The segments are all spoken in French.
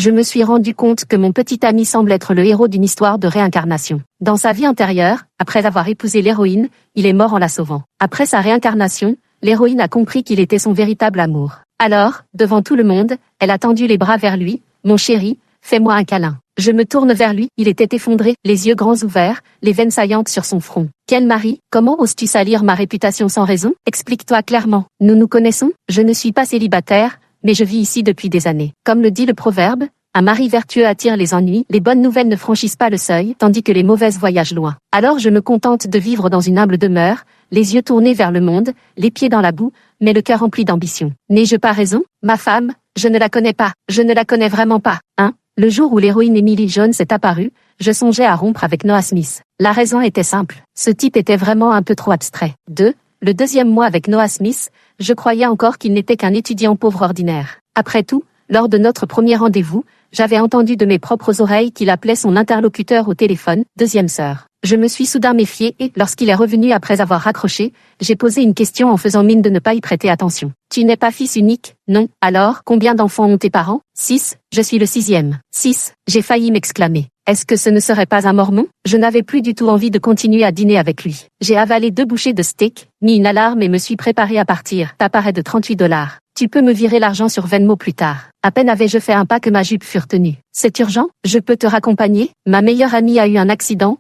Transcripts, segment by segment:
je me suis rendu compte que mon petit ami semble être le héros d'une histoire de réincarnation. Dans sa vie antérieure, après avoir épousé l'héroïne, il est mort en la sauvant. Après sa réincarnation, l'héroïne a compris qu'il était son véritable amour. Alors, devant tout le monde, elle a tendu les bras vers lui. « Mon chéri, fais-moi un câlin. » Je me tourne vers lui, il était effondré, les yeux grands ouverts, les veines saillantes sur son front. « Quel mari, comment oses-tu salir ma réputation sans raison? Explique-toi clairement. Nous nous connaissons, je ne suis pas célibataire, mais je vis ici depuis des années. Comme le dit le proverbe, un mari vertueux attire les ennuis, les bonnes nouvelles ne franchissent pas le seuil, tandis que les mauvaises voyagent loin. Alors je me contente de vivre dans une humble demeure, les yeux tournés vers le monde, les pieds dans la boue, mais le cœur rempli d'ambition. N'ai-je pas raison? Ma femme, je ne la connais pas, je ne la connais vraiment pas, hein? Le jour où l'héroïne Emily Jones est apparue, je songeais à rompre avec Noah Smith. La raison était simple, ce type était vraiment un peu trop abstrait. Le deuxième mois avec Noah Smith, je croyais encore qu'il n'était qu'un étudiant pauvre ordinaire. Après tout, lors de notre premier rendez-vous, j'avais entendu de mes propres oreilles qu'il appelait son interlocuteur au téléphone, deuxième sœur. Je me suis soudain méfiée et, lorsqu'il est revenu après avoir raccroché, j'ai posé une question en faisant mine de ne pas y prêter attention. « Tu n'es pas fils unique, non? Alors, combien d'enfants ont tes parents? » 6, je suis le 6e. 6, j'ai failli m'exclamer. Est-ce que ce ne serait pas un mormon? Je n'avais plus du tout envie de continuer à dîner avec lui. J'ai avalé 2 bouchées de steak, mis une alarme et me suis préparé à partir. T'apparaît de $38. Tu peux me virer l'argent sur Venmo plus tard. À peine avais-je fait un pas que ma jupe fut tenue. C'est urgent? Je peux te raccompagner? Ma meilleure amie a eu un accident.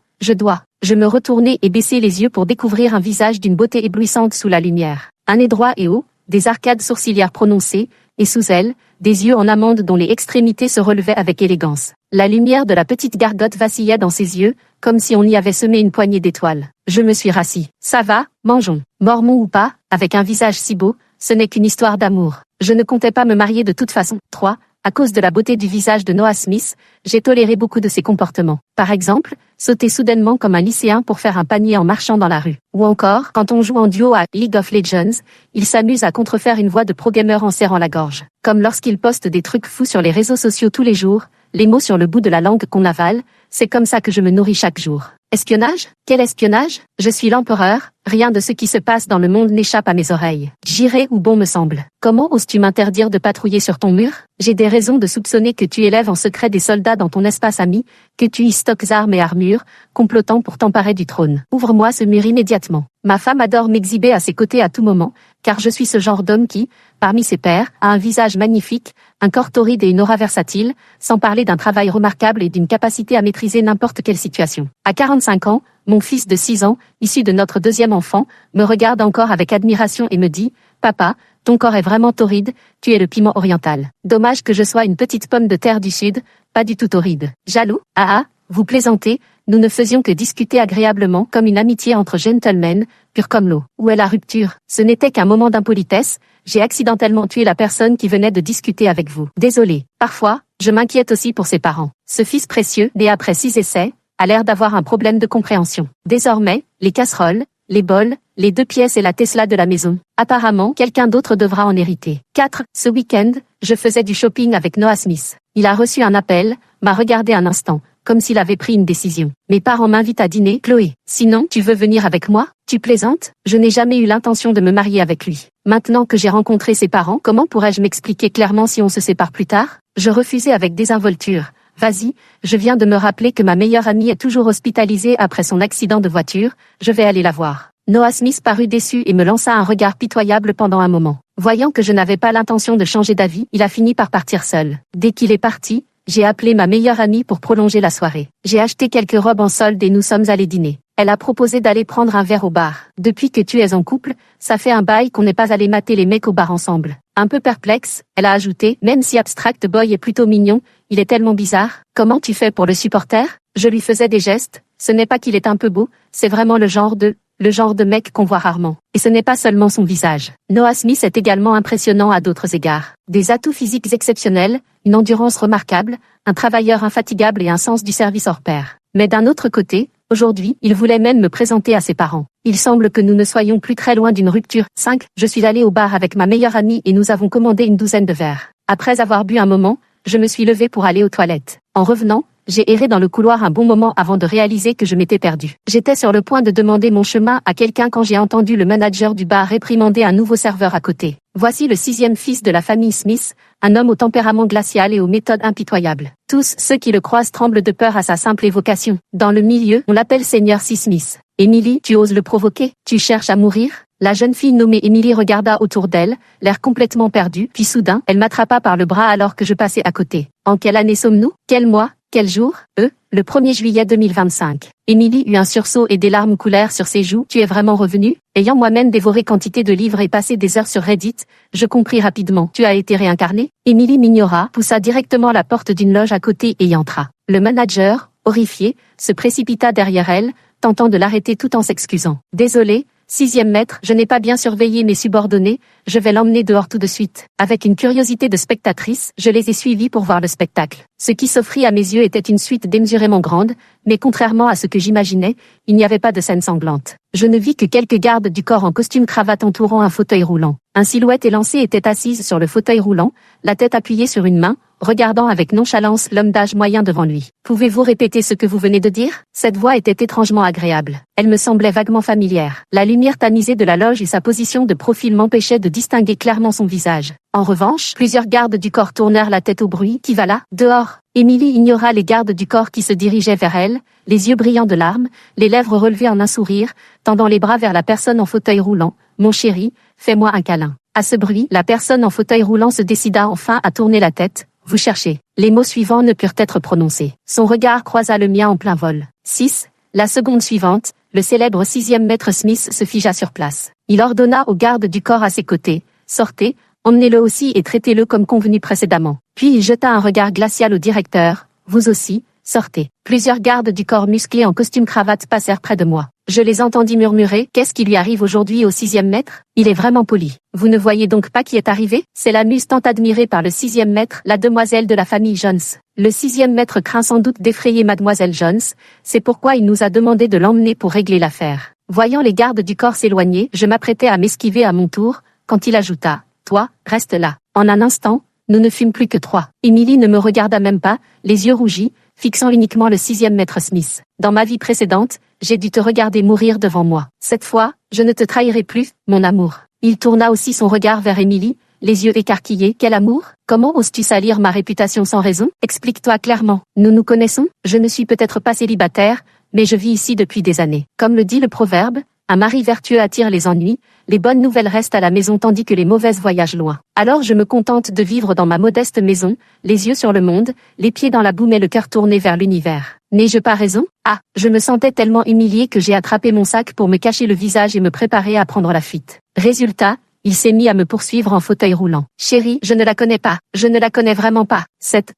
Je me retournai et baissai les yeux pour découvrir un visage d'une beauté éblouissante sous la lumière. Un nez droit et haut, des arcades sourcilières prononcées, et sous elles, des yeux en amande dont les extrémités se relevaient avec élégance. La lumière de la petite gargote vacillait dans ses yeux, comme si on y avait semé une poignée d'étoiles. Je me suis rassis. Ça va, mangeons. Mormon ou pas, avec un visage si beau, ce n'est qu'une histoire d'amour. Je ne comptais pas me marier de toute façon. 3. À cause de la beauté du visage de Noah Smith, j'ai toléré beaucoup de ses comportements. Par exemple, sauter soudainement comme un lycéen pour faire un panier en marchant dans la rue. Ou encore, quand on joue en duo à League of Legends, il s'amuse à contrefaire une voix de pro-gamer en serrant la gorge. Comme lorsqu'il poste des trucs fous sur les réseaux sociaux tous les jours, les mots sur le bout de la langue qu'on avale, c'est comme ça que je me nourris chaque jour. Espionnage? Quel espionnage? Je suis l'empereur, rien de ce qui se passe dans le monde n'échappe à mes oreilles. J'irai où bon me semble. Comment oses-tu m'interdire de patrouiller sur ton mur? J'ai des raisons de soupçonner que tu élèves en secret des soldats dans ton espace ami, que tu y stockes armes et armures, complotant pour t'emparer du trône. Ouvre-moi ce mur immédiatement. Ma femme adore m'exhiber à ses côtés à tout moment, car je suis ce genre d'homme qui, parmi ses pairs, a un visage magnifique, un corps torride et une aura versatile, sans parler d'un travail remarquable et d'une capacité à maîtriser n'importe quelle situation. À 45 ans, mon fils de 6 ans, issu de notre deuxième enfant, me regarde encore avec admiration et me dit « Papa, ton corps est vraiment torride, tu es le piment oriental. Dommage que je sois une petite pomme de terre du sud, pas du tout torride. Jaloux? Ah, vous plaisantez, nous ne faisions que discuter agréablement comme une amitié entre gentlemen, pure comme l'eau. Où est la rupture? Ce n'était qu'un moment d'impolitesse, j'ai accidentellement tué la personne qui venait de discuter avec vous. Désolé. Parfois, je m'inquiète aussi pour ses parents. Ce fils précieux, né après 6 essais, a l'air d'avoir un problème de compréhension. Désormais, les casseroles, les bols, les 2 pièces et la Tesla de la maison. Apparemment, quelqu'un d'autre devra en hériter. 4. Ce week-end, je faisais du shopping avec Noah Smith. Il a reçu un appel, m'a regardé un instant, comme s'il avait pris une décision. Mes parents m'invitent à dîner, Chloé. Sinon, tu veux venir avec moi? Tu plaisantes? Je n'ai jamais eu l'intention de me marier avec lui. Maintenant que j'ai rencontré ses parents, comment pourrais-je m'expliquer clairement si on se sépare plus tard? Je refusais avec désinvolture. Vas-y, je viens de me rappeler que ma meilleure amie est toujours hospitalisée après son accident de voiture, je vais aller la voir. Noah Smith parut déçu et me lança un regard pitoyable pendant un moment. Voyant que je n'avais pas l'intention de changer d'avis, il a fini par partir seul. Dès qu'il est parti, j'ai appelé ma meilleure amie pour prolonger la soirée. J'ai acheté quelques robes en solde et nous sommes allés dîner. Elle a proposé d'aller prendre un verre au bar. Depuis que tu es en couple, ça fait un bail qu'on n'est pas allé mater les mecs au bar ensemble. Un peu perplexe, elle a ajouté, même si Abstract Boy est plutôt mignon, il est tellement bizarre. Comment tu fais pour le supporter? Je lui faisais des gestes, ce n'est pas qu'il est un peu beau, c'est vraiment le genre de mec qu'on voit rarement. Et ce n'est pas seulement son visage. Noah Smith est également impressionnant à d'autres égards. Des atouts physiques exceptionnels, une endurance remarquable, un travailleur infatigable et un sens du service hors pair. Mais d'un autre côté, aujourd'hui, il voulait même me présenter à ses parents. Il semble que nous ne soyons plus très loin d'une rupture. 5. Je suis allé au bar avec ma meilleure amie et nous avons commandé une douzaine de verres. Après avoir bu un moment, je me suis levée pour aller aux toilettes. En revenant, j'ai erré dans le couloir un bon moment avant de réaliser que je m'étais perdu. J'étais sur le point de demander mon chemin à quelqu'un quand j'ai entendu le manager du bar réprimander un nouveau serveur à côté. Voici le 6e fils de la famille Smith, un homme au tempérament glacial et aux méthodes impitoyables. Tous ceux qui le croisent tremblent de peur à sa simple évocation. Dans le milieu, on l'appelle Seigneur C. Smith. Émilie, tu oses le provoquer? Tu cherches à mourir? La jeune fille nommée Émilie regarda autour d'elle, l'air complètement perdu, puis soudain, elle m'attrapa par le bras alors que je passais à côté. En quelle année sommes-nous? Quel mois? Quel jour? Le 1er juillet 2025. Émilie eut un sursaut et des larmes coulèrent sur ses joues. Tu es vraiment revenue? Ayant moi-même dévoré quantité de livres et passé des heures sur Reddit, je compris rapidement. Tu as été réincarnée? Émilie m'ignora, poussa directement la porte d'une loge à côté et y entra. Le manager, horrifié, se précipita derrière elle, tentant de l'arrêter tout en s'excusant. Désolé, 6e maître, je n'ai pas bien surveillé mes subordonnés, je vais l'emmener dehors tout de suite. Avec une curiosité de spectatrice, je les ai suivis pour voir le spectacle. Ce qui s'offrit à mes yeux était une suite démesurément grande, mais contrairement à ce que j'imaginais, il n'y avait pas de scène sanglante. Je ne vis que quelques gardes du corps en costume cravate entourant un fauteuil roulant. Un silhouette élancée était assise sur le fauteuil roulant, la tête appuyée sur une main, regardant avec nonchalance l'homme d'âge moyen devant lui. Pouvez-vous répéter ce que vous venez de dire? Cette voix était étrangement agréable. Elle me semblait vaguement familière. La lumière tamisée de la loge et sa position de profil m'empêchaient de distinguer clairement son visage. En revanche, plusieurs gardes du corps tournèrent la tête au bruit qui va là, dehors. Émilie ignora les gardes du corps qui se dirigeaient vers elle, les yeux brillants de larmes, les lèvres relevées en un sourire, tendant les bras vers la personne en fauteuil roulant. Mon chéri, fais-moi un câlin. À ce bruit, la personne en fauteuil roulant se décida enfin à tourner la tête. Vous cherchez. Les mots suivants ne purent être prononcés. Son regard croisa le mien en plein vol. 6. La seconde suivante, le célèbre 6e maître Smith se figea sur place. Il ordonna aux gardes du corps à ses côtés. Sortez, emmenez-le aussi et traitez-le comme convenu précédemment. Puis il jeta un regard glacial au directeur. Vous aussi, sortez. Plusieurs gardes du corps musclés en costume cravate passèrent près de moi. Je les entendis murmurer. Qu'est-ce qui lui arrive aujourd'hui au 6e maître? Il est vraiment poli. Vous ne voyez donc pas qui est arrivé? C'est la muse tant admirée par le 6e maître, la demoiselle de la famille Jones. Le 6e maître craint sans doute d'effrayer mademoiselle Jones, c'est pourquoi il nous a demandé de l'emmener pour régler l'affaire. Voyant les gardes du corps s'éloigner, je m'apprêtais à m'esquiver à mon tour, quand il ajouta. Toi, reste là. En un instant, nous ne fûmes plus que 3. Émilie ne me regarda même pas, les yeux rougis, fixant uniquement le 6e maître Smith. Dans ma vie précédente, j'ai dû te regarder mourir devant moi. Cette fois, je ne te trahirai plus, mon amour. Il tourna aussi son regard vers Émilie, les yeux écarquillés. Quel amour? Comment oses-tu salir ma réputation sans raison? Explique-toi clairement. Nous nous connaissons? Je ne suis peut-être pas célibataire, mais je vis ici depuis des années. Comme le dit le proverbe, un mari vertueux attire les ennuis, les bonnes nouvelles restent à la maison tandis que les mauvaises voyagent loin. Alors je me contente de vivre dans ma modeste maison, les yeux sur le monde, les pieds dans la boue mais le cœur tourné vers l'univers. N'ai-je pas raison? Ah, je me sentais tellement humiliée que j'ai attrapé mon sac pour me cacher le visage et me préparer à prendre la fuite. Résultat, il s'est mis à me poursuivre en fauteuil roulant. Chérie, je ne la connais pas, je ne la connais vraiment pas.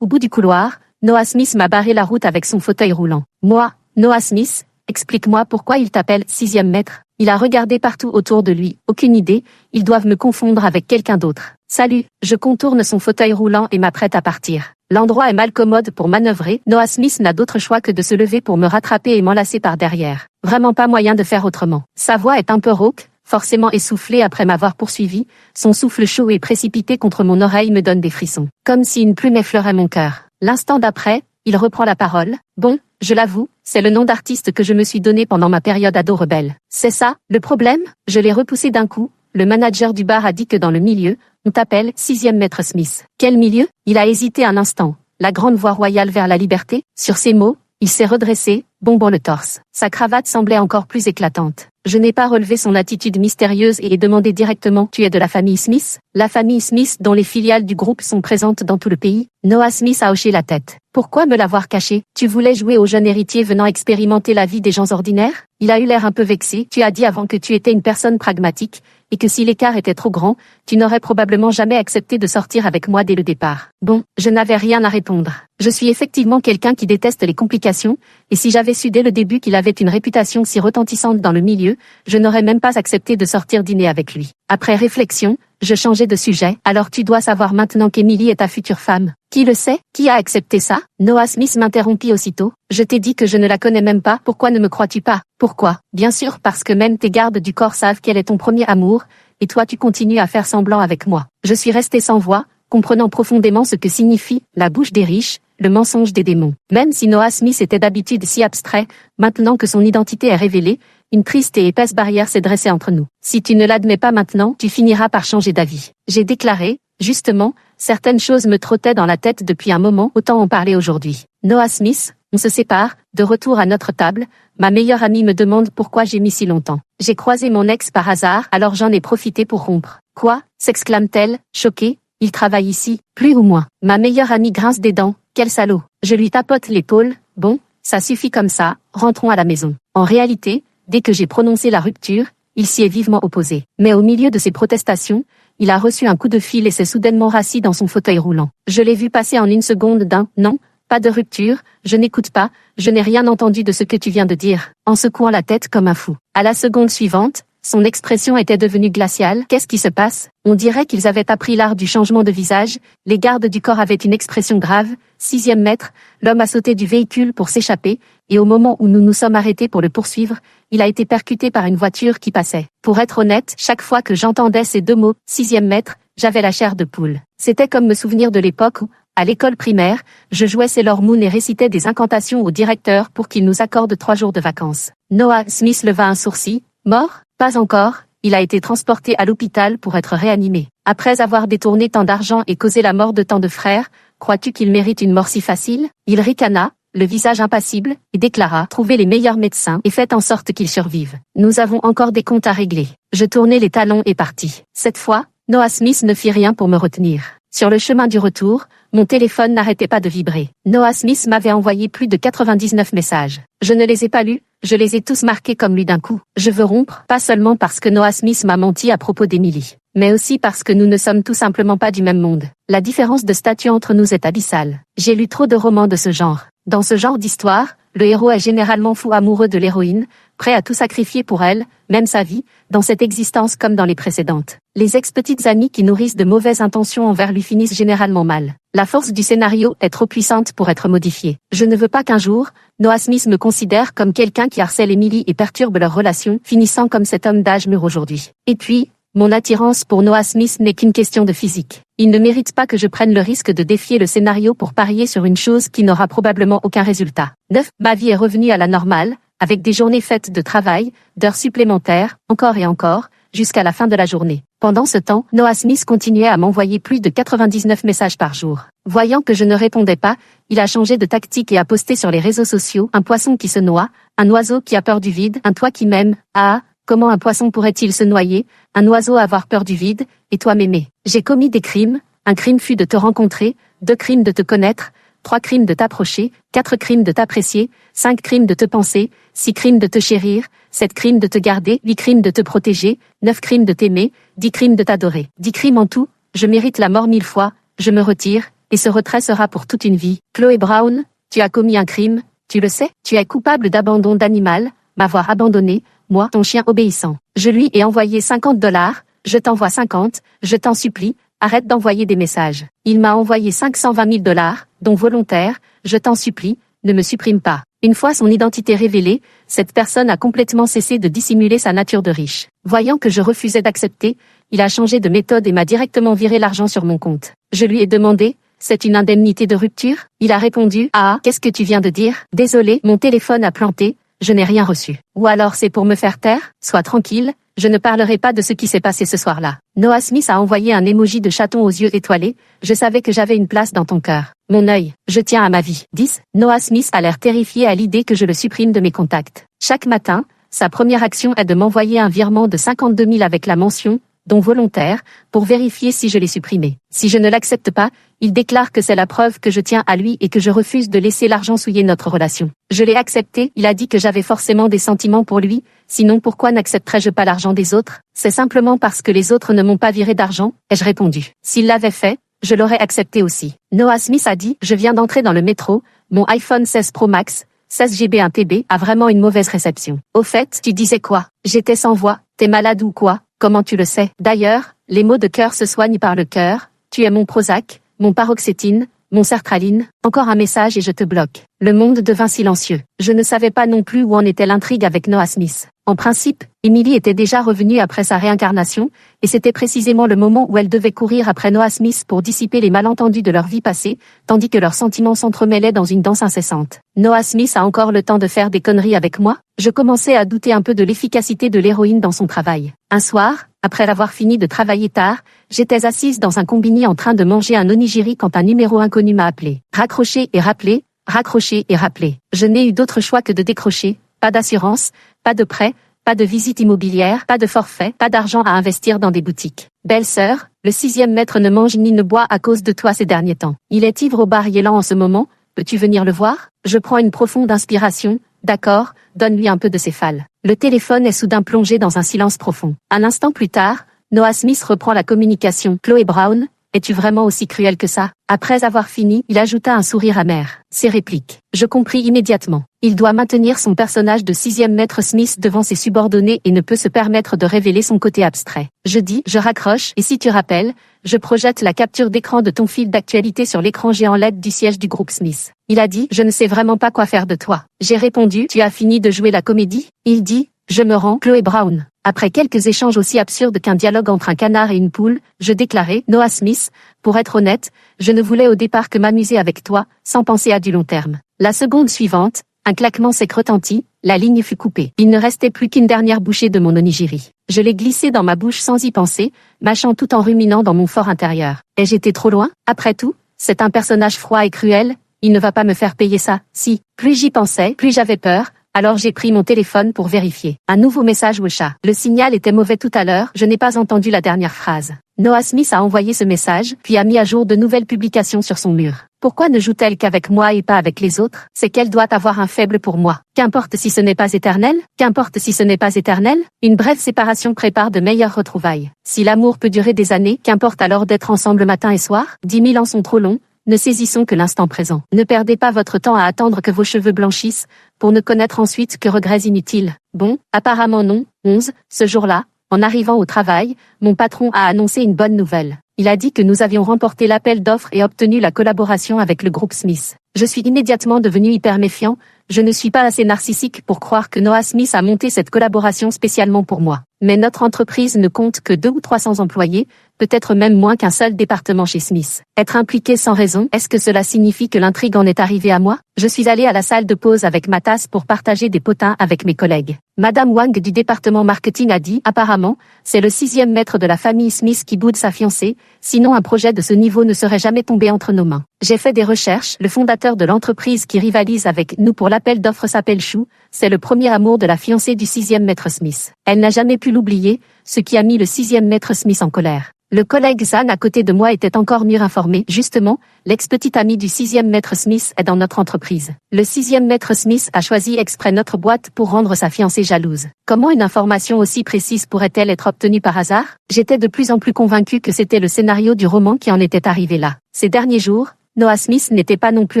Au bout du couloir, Noah Smith m'a barré la route avec son fauteuil roulant. Moi, Noah Smith, explique-moi pourquoi il t'appelle 6e maître. Il a regardé partout autour de lui. Aucune idée, ils doivent me confondre avec quelqu'un d'autre. Salut, je contourne son fauteuil roulant et m'apprête à partir. L'endroit est mal commode pour manœuvrer. Noah Smith n'a d'autre choix que de se lever pour me rattraper et m'enlacer par derrière. Vraiment pas moyen de faire autrement. Sa voix est un peu rauque, forcément essoufflée après m'avoir poursuivi. Son souffle chaud et précipité contre mon oreille me donne des frissons. Comme si une plume effleurait mon cœur. L'instant d'après, il reprend la parole. Bon, je l'avoue, c'est le nom d'artiste que je me suis donné pendant ma période ado rebelle. C'est ça, le problème? Je l'ai repoussé d'un coup. Le manager du bar a dit que dans le milieu, on t'appelle 6e maître Smith. Quel milieu? Il a hésité un instant. La grande voie royale vers la liberté? Sur ces mots, il s'est redressé, bombant le torse. Sa cravate semblait encore plus éclatante. Je n'ai pas relevé son attitude mystérieuse et ai demandé directement « Tu es de la famille Smith ?» La famille Smith dont les filiales du groupe sont présentes dans tout le pays. Noah Smith a hoché la tête. Pourquoi me l'avoir caché? Tu voulais jouer au jeune héritier venant expérimenter la vie des gens ordinaires? Il a eu l'air un peu vexé. Tu as dit avant que tu étais une personne pragmatique, et que si l'écart était trop grand, tu n'aurais probablement jamais accepté de sortir avec moi dès le départ. Bon, je n'avais rien à répondre. Je suis effectivement quelqu'un qui déteste les complications, et si j'avais su dès le début qu'il avait une réputation si retentissante dans le milieu, je n'aurais même pas accepté de sortir dîner avec lui. Après réflexion, je changeai de sujet. Alors tu dois savoir maintenant qu'Emily est ta future femme. Qui le sait? Qui a accepté ça? Noah Smith m'interrompit aussitôt. Je t'ai dit que je ne la connais même pas. Pourquoi ne me crois-tu pas? Pourquoi? Bien sûr parce que même tes gardes du corps savent qu'elle est ton premier amour, et toi tu continues à faire semblant avec moi. Je suis resté sans voix, comprenant profondément ce que signifie la bouche des riches, le mensonge des démons. Même si Noah Smith était d'habitude si abstrait, maintenant que son identité est révélée, une triste et épaisse barrière s'est dressée entre nous. Si tu ne l'admets pas maintenant, tu finiras par changer d'avis. J'ai déclaré, justement, certaines choses me trottaient dans la tête depuis un moment, autant en parler aujourd'hui. Noah Smith, on se sépare, de retour à notre table, ma meilleure amie me demande pourquoi j'ai mis si longtemps. J'ai croisé mon ex par hasard, alors j'en ai profité pour rompre. Quoi? S'exclame-t-elle, choquée. Il travaille ici, plus ou moins. Ma meilleure amie grince des dents, quel salaud. Je lui tapote l'épaule, bon, ça suffit comme ça, rentrons à la maison. En réalité, dès que j'ai prononcé la rupture, il s'y est vivement opposé. Mais au milieu de ses protestations, il a reçu un coup de fil et s'est soudainement rassis dans son fauteuil roulant. Je l'ai vu passer en une seconde d'un « non ». Pas de rupture, je n'écoute pas, je n'ai rien entendu de ce que tu viens de dire, en secouant la tête comme un fou. À la seconde suivante, son expression était devenue glaciale. Qu'est-ce qui se passe? On dirait qu'ils avaient appris l'art du changement de visage, les gardes du corps avaient une expression grave. 6e mètre, l'homme a sauté du véhicule pour s'échapper, et au moment où nous nous sommes arrêtés pour le poursuivre, il a été percuté par une voiture qui passait. Pour être honnête, chaque fois que j'entendais ces deux mots, 6e mètre, j'avais la chair de poule. C'était comme me souvenir de l'époque où, à l'école primaire, je jouais Sailor Moon et récitais des incantations au directeur pour qu'il nous accorde 3 jours de vacances. Noah Smith leva un sourcil. Mort? Pas encore, il a été transporté à l'hôpital pour être réanimé. Après avoir détourné tant d'argent et causé la mort de tant de frères, crois-tu qu'il mérite une mort si facile? Il ricana, le visage impassible, et déclara « Trouvez les meilleurs médecins et faites en sorte qu'ils survivent. Nous avons encore des comptes à régler. » Je tournai les talons et partis. Cette fois, Noah Smith ne fit rien pour me retenir. Sur le chemin du retour, mon téléphone n'arrêtait pas de vibrer. Noah Smith m'avait envoyé plus de 99 messages. Je ne les ai pas lus, je les ai tous marqués comme lui d'un coup. Je veux rompre, pas seulement parce que Noah Smith m'a menti à propos d'Emily, mais aussi parce que nous ne sommes tout simplement pas du même monde. La différence de statut entre nous est abyssale. J'ai lu trop de romans de ce genre. Dans ce genre d'histoire, le héros est généralement fou amoureux de l'héroïne, prêt à tout sacrifier pour elle, même sa vie, dans cette existence comme dans les précédentes. Les ex-petites amies qui nourrissent de mauvaises intentions envers lui finissent généralement mal. La force du scénario est trop puissante pour être modifiée. Je ne veux pas qu'un jour, Noah Smith me considère comme quelqu'un qui harcèle Emily et perturbe leur relation, finissant comme cet homme d'âge mûr aujourd'hui. Et puis, mon attirance pour Noah Smith n'est qu'une question de physique. Il ne mérite pas que je prenne le risque de défier le scénario pour parier sur une chose qui n'aura probablement aucun résultat. 9. Ma vie est revenue à la normale, avec des journées faites de travail, d'heures supplémentaires, encore et encore, jusqu'à la fin de la journée. Pendant ce temps, Noah Smith continuait à m'envoyer plus de 99 messages par jour. Voyant que je ne répondais pas, il a changé de tactique et a posté sur les réseaux sociaux un poisson qui se noie, un oiseau qui a peur du vide, un toi qui m'aimes. Ah, comment un poisson pourrait-il se noyer, un oiseau avoir peur du vide, et toi m'aimer? J'ai commis des crimes, un crime fut de te rencontrer, 2 crimes de te connaître, 3 crimes de t'approcher, 4 crimes de t'apprécier, 5 crimes de te penser, 6 crimes de te chérir, 7 crimes de te garder, 8 crimes de te protéger, 9 crimes de t'aimer, 10 crimes de t'adorer. 10 crimes en tout, je mérite la mort 1000 fois, je me retire, et ce retrait sera pour toute une vie. Chloé Brown, tu as commis un crime, tu le sais, tu es coupable d'abandon d'animal, m'avoir abandonné, moi, ton chien obéissant. Je lui ai envoyé $50, je t'envoie 50, je t'en supplie, arrête d'envoyer des messages. Il m'a envoyé $520 000, dont volontaire, je t'en supplie, ne me supprime pas. Une fois son identité révélée, cette personne a complètement cessé de dissimuler sa nature de riche. Voyant que je refusais d'accepter, il a changé de méthode et m'a directement viré l'argent sur mon compte. Je lui ai demandé, c'est une indemnité de rupture? Il a répondu, ah, qu'est-ce que tu viens de dire? Désolé, mon téléphone a planté, je n'ai rien reçu. Ou alors c'est pour me faire taire? Sois tranquille, je ne parlerai pas de ce qui s'est passé ce soir-là. Noah Smith a envoyé un emoji de chaton aux yeux étoilés, je savais que j'avais une place dans ton cœur. Mon œil, je tiens à ma vie. 10. Noah Smith a l'air terrifié à l'idée que je le supprime de mes contacts. Chaque matin, sa première action est de m'envoyer un virement de 52 000 avec la mention, dont volontaire, pour vérifier si je l'ai supprimé. Si je ne l'accepte pas, il déclare que c'est la preuve que je tiens à lui et que je refuse de laisser l'argent souiller notre relation. Je l'ai accepté, il a dit que j'avais forcément des sentiments pour lui, sinon pourquoi n'accepterais-je pas l'argent des autres? C'est simplement parce que les autres ne m'ont pas viré d'argent, ai-je répondu. S'il l'avait fait, je l'aurais accepté aussi. Noah Smith a dit, je viens d'entrer dans le métro, mon iPhone 16 Pro Max, 16 GB 1 TB, a vraiment une mauvaise réception. Au fait, tu disais quoi? J'étais sans voix, t'es malade ou quoi? Comment tu le sais? D'ailleurs, les maux de cœur se soignent par le cœur, tu es mon Prozac, mon paroxétine, Mon sertraline, encore un message et je te bloque. Le monde devint silencieux. Je ne savais pas non plus où en était l'intrigue avec Noah Smith. En principe, Emily était déjà revenue après sa réincarnation, et c'était précisément le moment où elle devait courir après Noah Smith pour dissiper les malentendus de leur vie passée, tandis que leurs sentiments s'entremêlaient dans une danse incessante. Noah Smith a encore le temps de faire des conneries avec moi? Je commençais à douter un peu de l'efficacité de l'héroïne dans son travail. Un soir, après avoir fini de travailler tard, j'étais assise dans un combini en train de manger un onigiri quand un numéro inconnu m'a appelé. Raccroché et rappelé, raccroché et rappelé. Je n'ai eu d'autre choix que de décrocher. Pas d'assurance, pas de prêt, pas de visite immobilière, pas de forfait, pas d'argent à investir dans des boutiques. Belle sœur, le 6e maître ne mange ni ne boit à cause de toi ces derniers temps. Il est ivre au bar Yélan en ce moment, peux-tu venir le voir? Je prends une profonde inspiration, d'accord, donne-lui un peu de céphale. Le téléphone est soudain plongé dans un silence profond. Un instant plus tard, Noah Smith reprend la communication. Chloé Brown, es-tu vraiment aussi cruelle que ça? Après avoir fini, il ajouta un sourire amer. Ses répliques. Je compris immédiatement. Il doit maintenir son personnage de 6e maître Smith devant ses subordonnés et ne peut se permettre de révéler son côté abstrait. Je dis, je raccroche, et si tu rappelles, je projette la capture d'écran de ton fil d'actualité sur l'écran géant LED du siège du groupe Smith. Il a dit, je ne sais vraiment pas quoi faire de toi. J'ai répondu, tu as fini de jouer la comédie? Il dit, je me rends, Chloé Brown. Après quelques échanges aussi absurdes qu'un dialogue entre un canard et une poule, je déclarai, Noah Smith, pour être honnête, je ne voulais au départ que m'amuser avec toi, sans penser à du long terme. La seconde suivante, un claquement sec retentit, la ligne fut coupée. Il ne restait plus qu'une dernière bouchée de mon onigiri. Je l'ai glissé dans ma bouche sans y penser, mâchant tout en ruminant dans mon fort intérieur. Ai-je été trop loin? Après tout, c'est un personnage froid et cruel, il ne va pas me faire payer ça. Si, plus j'y pensais, plus j'avais peur. Alors j'ai pris mon téléphone pour vérifier. Un nouveau message Wesha. Le signal était mauvais tout à l'heure, je n'ai pas entendu la dernière phrase. Noah Smith a envoyé ce message, puis a mis à jour de nouvelles publications sur son mur. Pourquoi ne joue-t-elle qu'avec moi et pas avec les autres? C'est qu'elle doit avoir un faible pour moi. Qu'importe si ce n'est pas éternel? Qu'importe si ce n'est pas éternel? Une brève séparation prépare de meilleures retrouvailles. Si l'amour peut durer des années, qu'importe alors d'être ensemble matin et soir? 10 000 ans sont trop longs. Ne saisissons que l'instant présent. Ne perdez pas votre temps à attendre que vos cheveux blanchissent, pour ne connaître ensuite que regrets inutiles. Bon, apparemment non. 11. Ce jour-là, en arrivant au travail, mon patron a annoncé une bonne nouvelle. Il a dit que nous avions remporté l'appel d'offres et obtenu la collaboration avec le groupe Smith. Je suis immédiatement devenu hyper méfiant. Je ne suis pas assez narcissique pour croire que Noah Smith a monté cette collaboration spécialement pour moi. Mais notre entreprise ne compte que 200 ou 300 employés, peut-être même moins qu'un seul département chez Smith. Être impliqué sans raison, est-ce que cela signifie que l'intrigue en est arrivée à moi? Je suis allé à la salle de pause avec ma tasse pour partager des potins avec mes collègues. Madame Wang du département marketing a dit, apparemment, c'est le 6e maître de la famille Smith qui boude sa fiancée, sinon un projet de ce niveau ne serait jamais tombé entre nos mains. J'ai fait des recherches, le fondateur de l'entreprise qui rivalise avec nous pour l'appel d'offres s'appelle Chou, c'est le premier amour de la fiancée du 6e maître Smith. Elle n'a jamais pu l'oublier, ce qui a mis le 6e maître Smith en colère. Le collègue Zan à côté de moi était encore mieux informé. Justement, l'ex-petite amie du 6e maître Smith est dans notre entreprise. Le 6e maître Smith a choisi exprès notre boîte pour rendre sa fiancée jalouse. Comment une information aussi précise pourrait-elle être obtenue par hasard? J'étais de plus en plus convaincu que c'était le scénario du roman qui en était arrivé là. Ces derniers jours, Noah Smith n'était pas non plus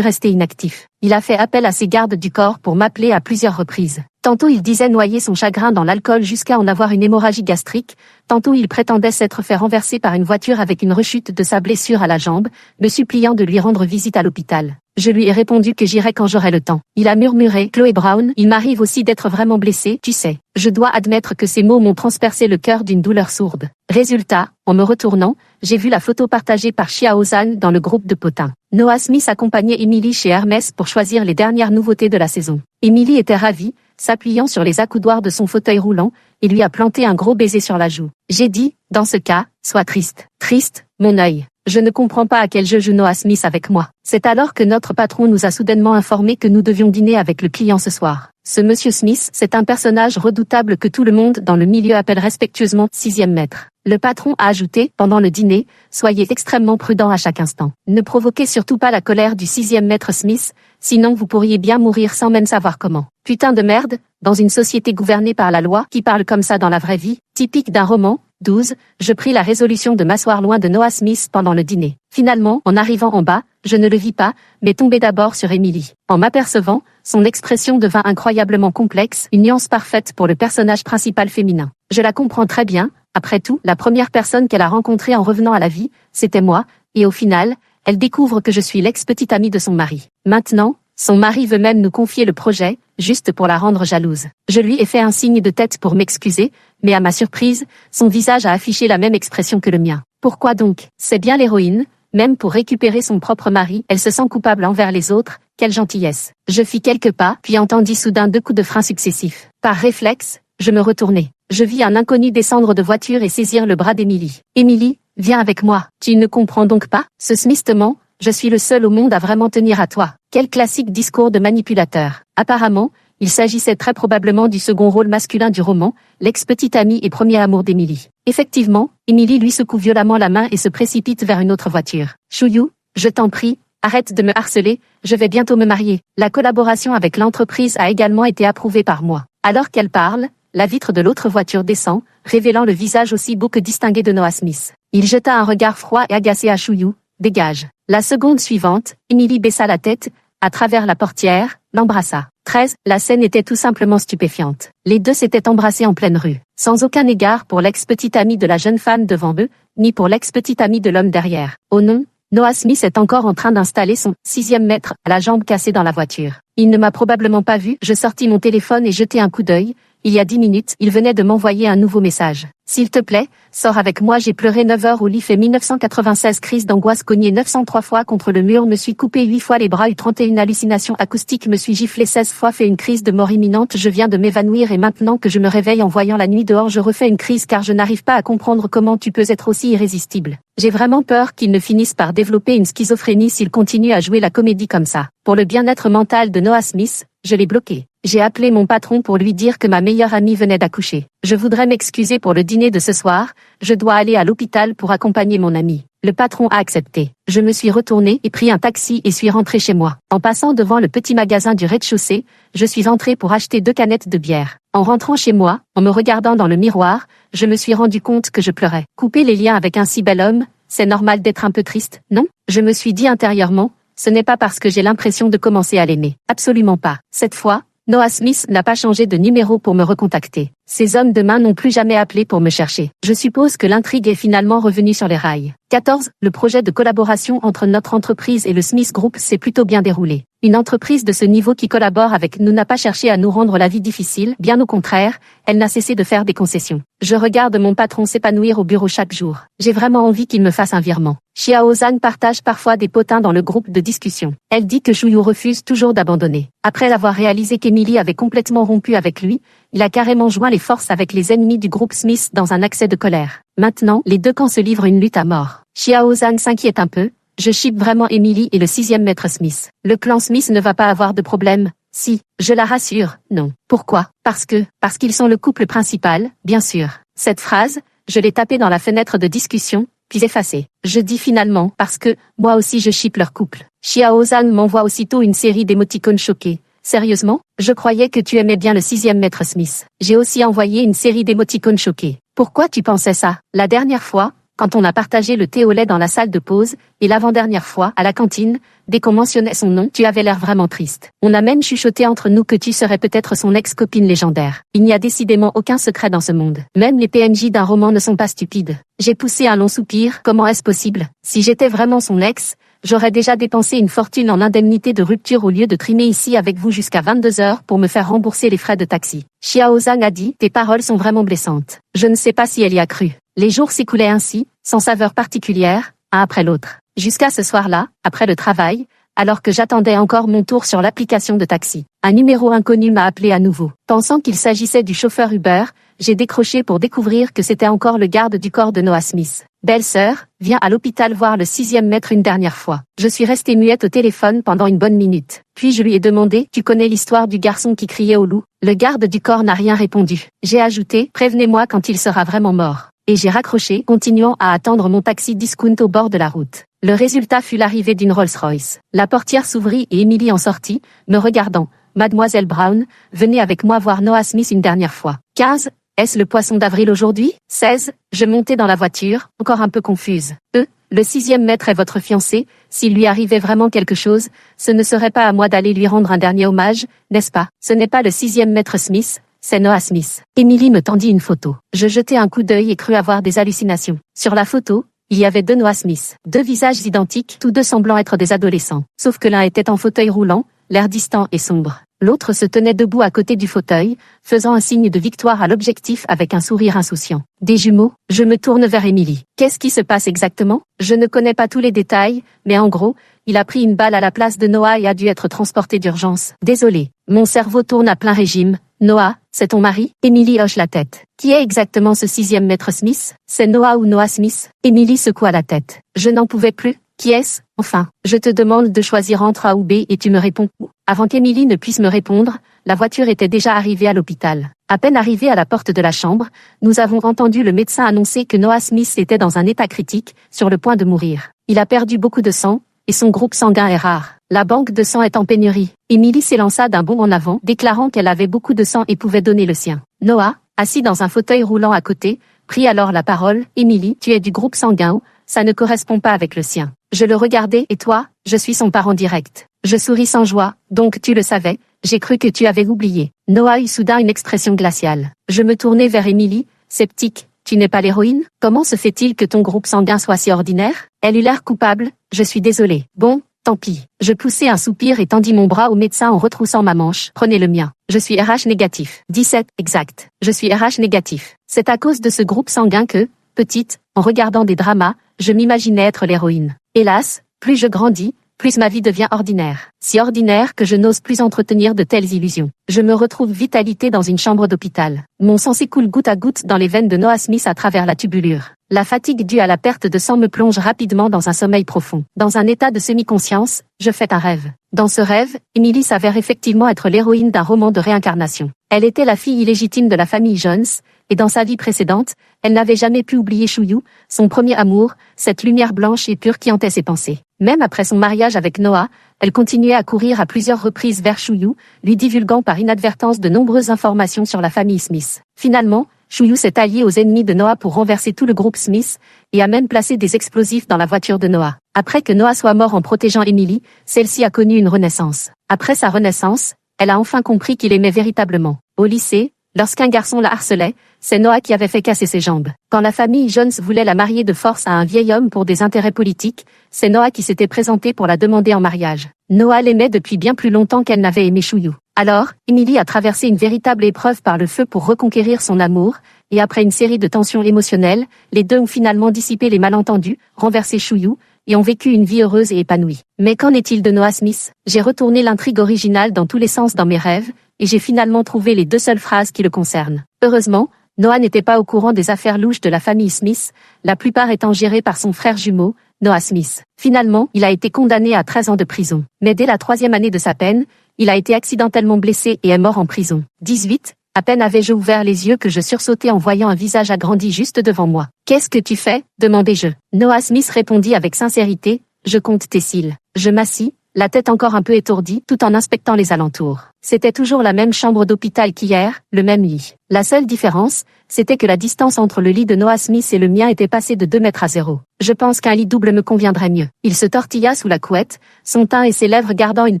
resté inactif. Il a fait appel à ses gardes du corps pour m'appeler à plusieurs reprises. Tantôt il disait noyer son chagrin dans l'alcool jusqu'à en avoir une hémorragie gastrique, tantôt il prétendait s'être fait renverser par une voiture avec une rechute de sa blessure à la jambe, me suppliant de lui rendre visite à l'hôpital. Je lui ai répondu que j'irais quand j'aurais le temps. Il a murmuré, Chloé Brown, il m'arrive aussi d'être vraiment blessé, tu sais. Je dois admettre que ces mots m'ont transpercé le cœur d'une douleur sourde. Résultat, en me retournant, j'ai vu la photo partagée par Xiao Zhan dans le groupe de potins. Noah Smith accompagnait Emily chez Hermès pour choisir les dernières nouveautés de la saison. Emily était ravie, s'appuyant sur les accoudoirs de son fauteuil roulant, et lui a planté un gros baiser sur la joue. J'ai dit, dans ce cas, sois triste. Triste, mon œil. Je ne comprends pas à quel jeu joue Noah Smith avec moi. C'est alors que notre patron nous a soudainement informé que nous devions dîner avec le client ce soir. Ce monsieur Smith, c'est un personnage redoutable que tout le monde dans le milieu appelle respectueusement 6e maître. Le patron a ajouté, pendant le dîner, soyez extrêmement prudent à chaque instant. Ne provoquez surtout pas la colère du 6e maître Smith, sinon vous pourriez bien mourir sans même savoir comment. Putain de merde, dans une société gouvernée par la loi qui parle comme ça dans la vraie vie, typique d'un roman. 12. Je pris la résolution de m'asseoir loin de Noah Smith pendant le dîner. Finalement, en arrivant en bas, je ne le vis pas, mais tombé d'abord sur Emily. En m'apercevant, son expression devint incroyablement complexe, une nuance parfaite pour le personnage principal féminin. Je la comprends très bien, après tout, la première personne qu'elle a rencontrée en revenant à la vie, c'était moi, et au final, elle découvre que je suis l'ex-petite amie de son mari. Maintenant, son mari veut même nous confier le projet, juste pour la rendre jalouse. Je lui ai fait un signe de tête pour m'excuser, mais à ma surprise, son visage a affiché la même expression que le mien. Pourquoi donc? C'est bien l'héroïne, même pour récupérer son propre mari, elle se sent coupable envers les autres, quelle gentillesse. Je fis quelques pas, puis entendis soudain 2 coups de frein successifs. Par réflexe, je me retournai. Je vis un inconnu descendre de voiture et saisir le bras d'Emily. « Emily, viens avec moi. Tu ne comprends donc pas? » Ce Smith te ment, je suis le seul au monde à vraiment tenir à toi. Quel classique discours de manipulateur. Apparemment, il s'agissait très probablement du second rôle masculin du roman, l'ex-petite amie et premier amour d'Emily. Effectivement, Emily lui secoue violemment la main et se précipite vers une autre voiture. « Chouillou, je t'en prie, arrête de me harceler, je vais bientôt me marier. » La collaboration avec l'entreprise a également été approuvée par moi. Alors qu'elle parle, la vitre de l'autre voiture descend, révélant le visage aussi beau que distingué de Noah Smith. Il jeta un regard froid et agacé à Chouillou. « Dégage. » La seconde suivante, Emily baissa la tête, à travers la portière, l'embrassa. 13. La scène était tout simplement stupéfiante. Les deux s'étaient embrassés en pleine rue, sans aucun égard pour l'ex-petite amie de la jeune femme devant eux, ni pour l'ex-petite amie de l'homme derrière. Oh non, Noah Smith est encore en train d'installer son 6e mètre à la jambe cassée dans la voiture. Il ne m'a probablement pas vu, je sortis mon téléphone et jetai un coup d'œil. Il y a 10 minutes, il venait de m'envoyer un nouveau message. S'il te plaît, sors avec moi, j'ai pleuré 9 heures au lit, fait 1996 crise d'angoisse, cogné 903 fois contre le mur, me suis coupé 8 fois les bras, eu 31 hallucinations acoustiques, me suis giflé 16 fois, fait une crise de mort imminente, je viens de m'évanouir et maintenant que je me réveille en voyant la nuit dehors, je refais une crise car je n'arrive pas à comprendre comment tu peux être aussi irrésistible. J'ai vraiment peur qu'il ne finisse par développer une schizophrénie s'il continue à jouer la comédie comme ça. Pour le bien-être mental de Noah Smith, je l'ai bloqué. J'ai appelé mon patron pour lui dire que ma meilleure amie venait d'accoucher. Je voudrais m'excuser pour le dîner de ce soir, je dois aller à l'hôpital pour accompagner mon amie. Le patron a accepté. Je me suis retournée et pris un taxi et suis rentrée chez moi. En passant devant le petit magasin du rez-de-chaussée, je suis entrée pour acheter 2 canettes de bière. En rentrant chez moi, en me regardant dans le miroir, je me suis rendu compte que je pleurais. Couper les liens avec un si bel homme, c'est normal d'être un peu triste, non? Je me suis dit intérieurement, ce n'est pas parce que j'ai l'impression de commencer à l'aimer. Absolument pas. Cette fois, Noah Smith n'a pas changé de numéro pour me recontacter. Ces hommes de main n'ont plus jamais appelé pour me chercher. Je suppose que l'intrigue est finalement revenue sur les rails. 14. Le projet de collaboration entre notre entreprise et le Smith Group s'est plutôt bien déroulé. Une entreprise de ce niveau qui collabore avec nous n'a pas cherché à nous rendre la vie difficile, bien au contraire, elle n'a cessé de faire des concessions. Je regarde mon patron s'épanouir au bureau chaque jour. J'ai vraiment envie qu'il me fasse un virement. Xiao Zhan partage parfois des potins dans le groupe de discussion. Elle dit que Chouillou refuse toujours d'abandonner. Après avoir réalisé qu'Emily avait complètement rompu avec lui, il a carrément joint les forces avec les ennemis du groupe Smith dans un accès de colère. Maintenant, les deux camps se livrent une lutte à mort. Xiao Zhan s'inquiète un peu. Je chipe vraiment Emily et le 6e maître Smith. Le clan Smith ne va pas avoir de problème. Si, je la rassure, non. Pourquoi? Parce qu'ils sont le couple principal, bien sûr. Cette phrase, je l'ai tapée dans la fenêtre de discussion, puis effacée. Je dis finalement parce que, moi aussi je chipe leur couple. Xiao Zhan m'envoie aussitôt une série d'émoticônes choqués. Sérieusement? Je croyais que tu aimais bien le 6e maître Smith. J'ai aussi envoyé une série d'émoticônes choqués. Pourquoi tu pensais ça? La dernière fois, quand on a partagé le thé au lait dans la salle de pause, et l'avant-dernière fois, à la cantine, dès qu'on mentionnait son nom, tu avais l'air vraiment triste. On a même chuchoté entre nous que tu serais peut-être son ex-copine légendaire. Il n'y a décidément aucun secret dans ce monde. Même les PNJ d'un roman ne sont pas stupides. J'ai poussé un long soupir, comment est-ce possible? Si j'étais vraiment son ex, j'aurais déjà dépensé une fortune en indemnité de rupture au lieu de trimer ici avec vous jusqu'à 22 heures pour me faire rembourser les frais de taxi. Xiao Zhan a dit, tes paroles sont vraiment blessantes. Je ne sais pas si elle y a cru. Les jours s'écoulaient ainsi, sans saveur particulière, un après l'autre. Jusqu'à ce soir-là, après le travail, alors que j'attendais encore mon tour sur l'application de taxi. Un numéro inconnu m'a appelé à nouveau. Pensant qu'il s'agissait du chauffeur Uber, j'ai décroché pour découvrir que c'était encore le garde du corps de Noah Smith. Belle-sœur, viens à l'hôpital voir le 6e maître une dernière fois. Je suis restée muette au téléphone pendant une bonne minute. Puis je lui ai demandé, tu connais l'histoire du garçon qui criait au loup? Le garde du corps n'a rien répondu. J'ai ajouté, prévenez-moi quand il sera vraiment mort. Et j'ai raccroché, continuant à attendre mon taxi discount au bord de la route. Le résultat fut l'arrivée d'une Rolls-Royce. La portière s'ouvrit et Emily en sortit, me regardant. Mademoiselle Brown, venez avec moi voir Noah Smith une dernière fois. 15. Est-ce le poisson d'avril aujourd'hui? 16. Je montais dans la voiture, encore un peu confuse. Le 6e maître est votre fiancé, s'il lui arrivait vraiment quelque chose, ce ne serait pas à moi d'aller lui rendre un dernier hommage, n'est-ce pas? Ce n'est pas le 6e maître Smith, c'est Noah Smith. Emily me tendit une photo. Je jetai un coup d'œil et crus avoir des hallucinations. Sur la photo, Il y avait deux Noah Smith, deux visages identiques, tous deux semblant être des adolescents. Sauf que l'un était en fauteuil roulant, l'air distant et sombre. L'autre se tenait debout à côté du fauteuil, faisant un signe de victoire à l'objectif avec un sourire insouciant. Des jumeaux, je me tourne vers Emily. Qu'est-ce qui se passe exactement? Je ne connais pas tous les détails, mais en gros, il a pris une balle à la place de Noah et a dû être transporté d'urgence. Désolé, mon cerveau tourne à plein régime. Noah, c'est ton mari? Emily hoche la tête. Qui est exactement ce sixième maître Smith? C'est Noah ou Noah Smith? Emily secoua la tête. Je n'en pouvais plus. Qui est-ce? Enfin, je te demande de choisir entre A ou B et tu me réponds où? Avant qu'Emily ne puisse me répondre, la voiture était déjà arrivée à l'hôpital. À peine arrivée à la porte de la chambre, nous avons entendu le médecin annoncer que Noah Smith était dans un état critique, sur le point de mourir. Il a perdu beaucoup de sang, et son groupe sanguin est rare. La banque de sang est en pénurie. Emily s'élança d'un bond en avant, déclarant qu'elle avait beaucoup de sang et pouvait donner le sien. Noah, assis dans un fauteuil roulant à côté, prit alors la parole. Emily, tu es du groupe sanguin, ça ne correspond pas avec le sien. Je le regardais, et toi? Je suis son parent direct. Je souris sans joie, donc tu le savais, j'ai cru que tu avais oublié. Noah eut soudain une expression glaciale. Je me tournai vers Emily, sceptique. Tu n'es pas l'héroïne? Comment se fait-il que ton groupe sanguin soit si ordinaire? Elle eut l'air coupable. Je suis désolée. Bon, tant pis. Je poussai un soupir et tendis mon bras au médecin en retroussant ma manche. Prenez le mien. Je suis RH négatif. 17, exact. Je suis RH négatif. C'est à cause de ce groupe sanguin que, petite, en regardant des dramas, je m'imaginais être l'héroïne. Hélas, plus je grandis, plus ma vie devient ordinaire. Si ordinaire que je n'ose plus entretenir de telles illusions. Je me retrouve vitalité dans une chambre d'hôpital. Mon sang s'écoule goutte à goutte dans les veines de Noah Smith à travers la tubulure. La fatigue due à la perte de sang me plonge rapidement dans un sommeil profond. Dans un état de semi-conscience, je fais un rêve. Dans ce rêve, Emily s'avère effectivement être l'héroïne d'un roman de réincarnation. Elle était la fille illégitime de la famille Jones, et dans sa vie précédente, elle n'avait jamais pu oublier Chouillou, son premier amour, cette lumière blanche et pure qui hantait ses pensées. Même après son mariage avec Noah, elle continuait à courir à plusieurs reprises vers Chouillou, lui divulguant par inadvertance de nombreuses informations sur la famille Smith. Finalement, Chouillou s'est allié aux ennemis de Noah pour renverser tout le groupe Smith, et a même placé des explosifs dans la voiture de Noah. Après que Noah soit mort en protégeant Emily, celle-ci a connu une renaissance. Après sa renaissance, elle a enfin compris qu'il aimait véritablement. Au lycée, lorsqu'un garçon la harcelait, c'est Noah qui avait fait casser ses jambes. Quand la famille Jones voulait la marier de force à un vieil homme pour des intérêts politiques, c'est Noah qui s'était présenté pour la demander en mariage. Noah l'aimait depuis bien plus longtemps qu'elle n'avait aimé Chouillou. Alors, Emily a traversé une véritable épreuve par le feu pour reconquérir son amour, et après une série de tensions émotionnelles, les deux ont finalement dissipé les malentendus, renversé Chouillou, et ont vécu une vie heureuse et épanouie. Mais qu'en est-il de Noah Smith? J'ai retourné l'intrigue originale dans tous les sens dans mes rêves, et j'ai finalement trouvé les deux seules phrases qui le concernent. Heureusement, Noah n'était pas au courant des affaires louches de la famille Smith, la plupart étant gérées par son frère jumeau, Noah Smith. Finalement, il a été condamné à 13 ans de prison. Mais dès la 3e année de sa peine, il a été accidentellement blessé et est mort en prison. 18. À peine avais-je ouvert les yeux que je sursautai en voyant un visage agrandi juste devant moi. « Qu'est-ce que tu fais ?» demandai-je. Noah Smith répondit avec sincérité, « Je compte tes cils. » Je m'assis, la tête encore un peu étourdie, tout en inspectant les alentours. C'était toujours la même chambre d'hôpital qu'hier, le même lit. La seule différence, c'était que la distance entre le lit de Noah Smith et le mien était passée de 2 mètres à 0. Je pense qu'un lit double me conviendrait mieux. Il se tortilla sous la couette, son teint et ses lèvres gardant une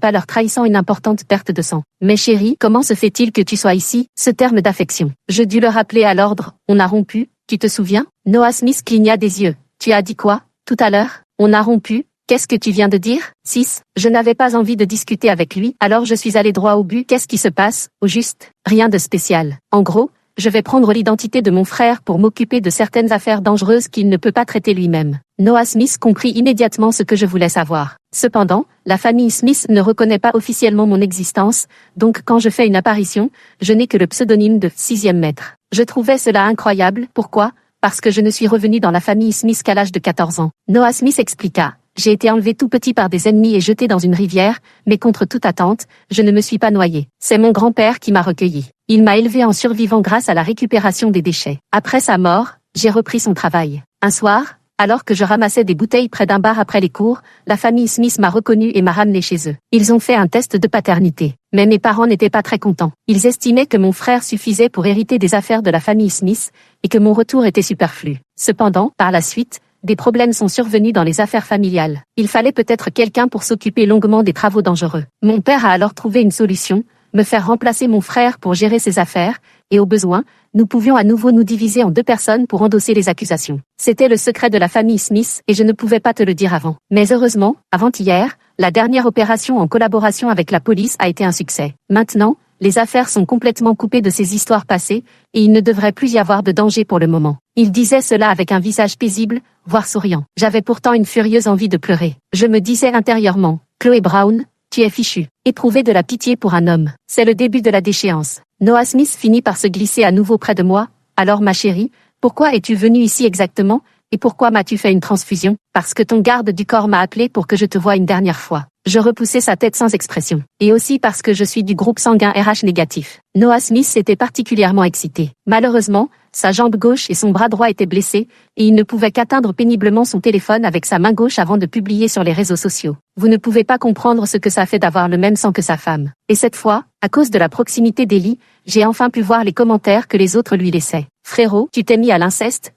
pâleur trahissant une importante perte de sang. « Mais chérie, comment se fait-il que tu sois ici ?» Ce terme d'affection. Je dus le rappeler à l'ordre, on a rompu, tu te souviens? Noah Smith cligna des yeux. Tu as dit quoi, tout à l'heure? On a rompu? Qu'est-ce que tu viens de dire? 6. Je n'avais pas envie de discuter avec lui, alors je suis allé droit au but. Qu'est-ce qui se passe, au juste? Rien de spécial. En gros, je vais prendre l'identité de mon frère pour m'occuper de certaines affaires dangereuses qu'il ne peut pas traiter lui-même. Noah Smith comprit immédiatement ce que je voulais savoir. Cependant, la famille Smith ne reconnaît pas officiellement mon existence, donc quand je fais une apparition, je n'ai que le pseudonyme de 6e maître. Je trouvais cela incroyable. Pourquoi? Parce que je ne suis revenu dans la famille Smith qu'à l'âge de 14 ans. Noah Smith expliqua. J'ai été enlevé tout petit par des ennemis et jeté dans une rivière, mais contre toute attente, je ne me suis pas noyé. C'est mon grand-père qui m'a recueilli. Il m'a élevé en survivant grâce à la récupération des déchets. Après sa mort, j'ai repris son travail. Un soir, alors que je ramassais des bouteilles près d'un bar après les cours, la famille Smith m'a reconnu et m'a ramené chez eux. Ils ont fait un test de paternité. Mais mes parents n'étaient pas très contents. Ils estimaient que mon frère suffisait pour hériter des affaires de la famille Smith, et que mon retour était superflu. Cependant, par la suite, des problèmes sont survenus dans les affaires familiales. Il fallait peut-être quelqu'un pour s'occuper longuement des travaux dangereux. Mon père a alors trouvé une solution, me faire remplacer mon frère pour gérer ses affaires, et au besoin, nous pouvions à nouveau nous diviser en deux personnes pour endosser les accusations. C'était le secret de la famille Smith et je ne pouvais pas te le dire avant. Mais heureusement, avant-hier, la dernière opération en collaboration avec la police a été un succès. Maintenant, les affaires sont complètement coupées de ces histoires passées et il ne devrait plus y avoir de danger pour le moment. Il disait cela avec un visage paisible, voire souriant. J'avais pourtant une furieuse envie de pleurer. Je me disais intérieurement, Chloé Brown, tu es fichue. Éprouver de la pitié pour un homme, c'est le début de la déchéance. Noah Smith finit par se glisser à nouveau près de moi. Alors ma chérie, pourquoi es-tu venue ici exactement, et pourquoi m'as-tu fait une transfusion? Parce que ton garde du corps m'a appelé pour que je te voie une dernière fois. Je repoussai sa tête sans expression. Et aussi parce que je suis du groupe sanguin RH négatif. Noah Smith était particulièrement excité. Malheureusement, sa jambe gauche et son bras droit étaient blessés, et il ne pouvait qu'atteindre péniblement son téléphone avec sa main gauche avant de publier sur les réseaux sociaux. Vous ne pouvez pas comprendre ce que ça fait d'avoir le même sang que sa femme. Et cette fois, à cause de la proximité d'Ellie, j'ai enfin pu voir les commentaires que les autres lui laissaient. Frérot, tu t'es mis à l'inceste.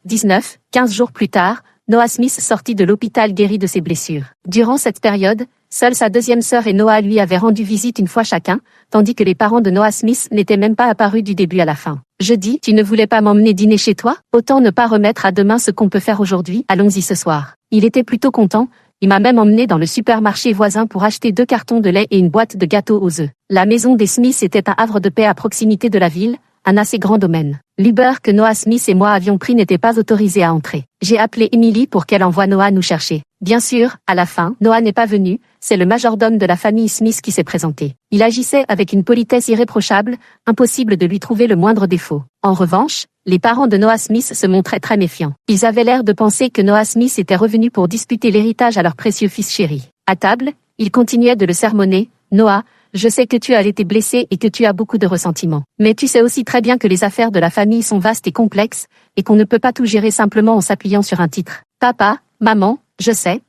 15 jours plus tard, Noah Smith sortit de l'hôpital guéri de ses blessures. Durant cette période, seule sa deuxième sœur et Noah lui avaient rendu visite une fois chacun, tandis que les parents de Noah Smith n'étaient même pas apparus du début à la fin. Je dis, tu ne voulais pas m'emmener dîner chez toi? Autant ne pas remettre à demain ce qu'on peut faire aujourd'hui, allons-y ce soir. Il était plutôt content, il m'a même emmené dans le supermarché voisin pour acheter 2 cartons de lait et une boîte de gâteaux aux œufs. La maison des Smith était un havre de paix à proximité de la ville, un assez grand domaine. L'Uber que Noah Smith et moi avions pris n'était pas autorisé à entrer. J'ai appelé Emily pour qu'elle envoie Noah nous chercher. Bien sûr, à la fin, Noah n'est pas venu, c'est le majordome de la famille Smith qui s'est présenté. Il agissait avec une politesse irréprochable, impossible de lui trouver le moindre défaut. En revanche, les parents de Noah Smith se montraient très méfiants. Ils avaient l'air de penser que Noah Smith était revenu pour disputer l'héritage à leur précieux fils chéri. À table, ils continuaient de le sermonner. Noah, je sais que tu as été blessé et que tu as beaucoup de ressentiments. Mais tu sais aussi très bien que les affaires de la famille sont vastes et complexes, et qu'on ne peut pas tout gérer simplement en s'appuyant sur un titre. Papa, maman, je sais,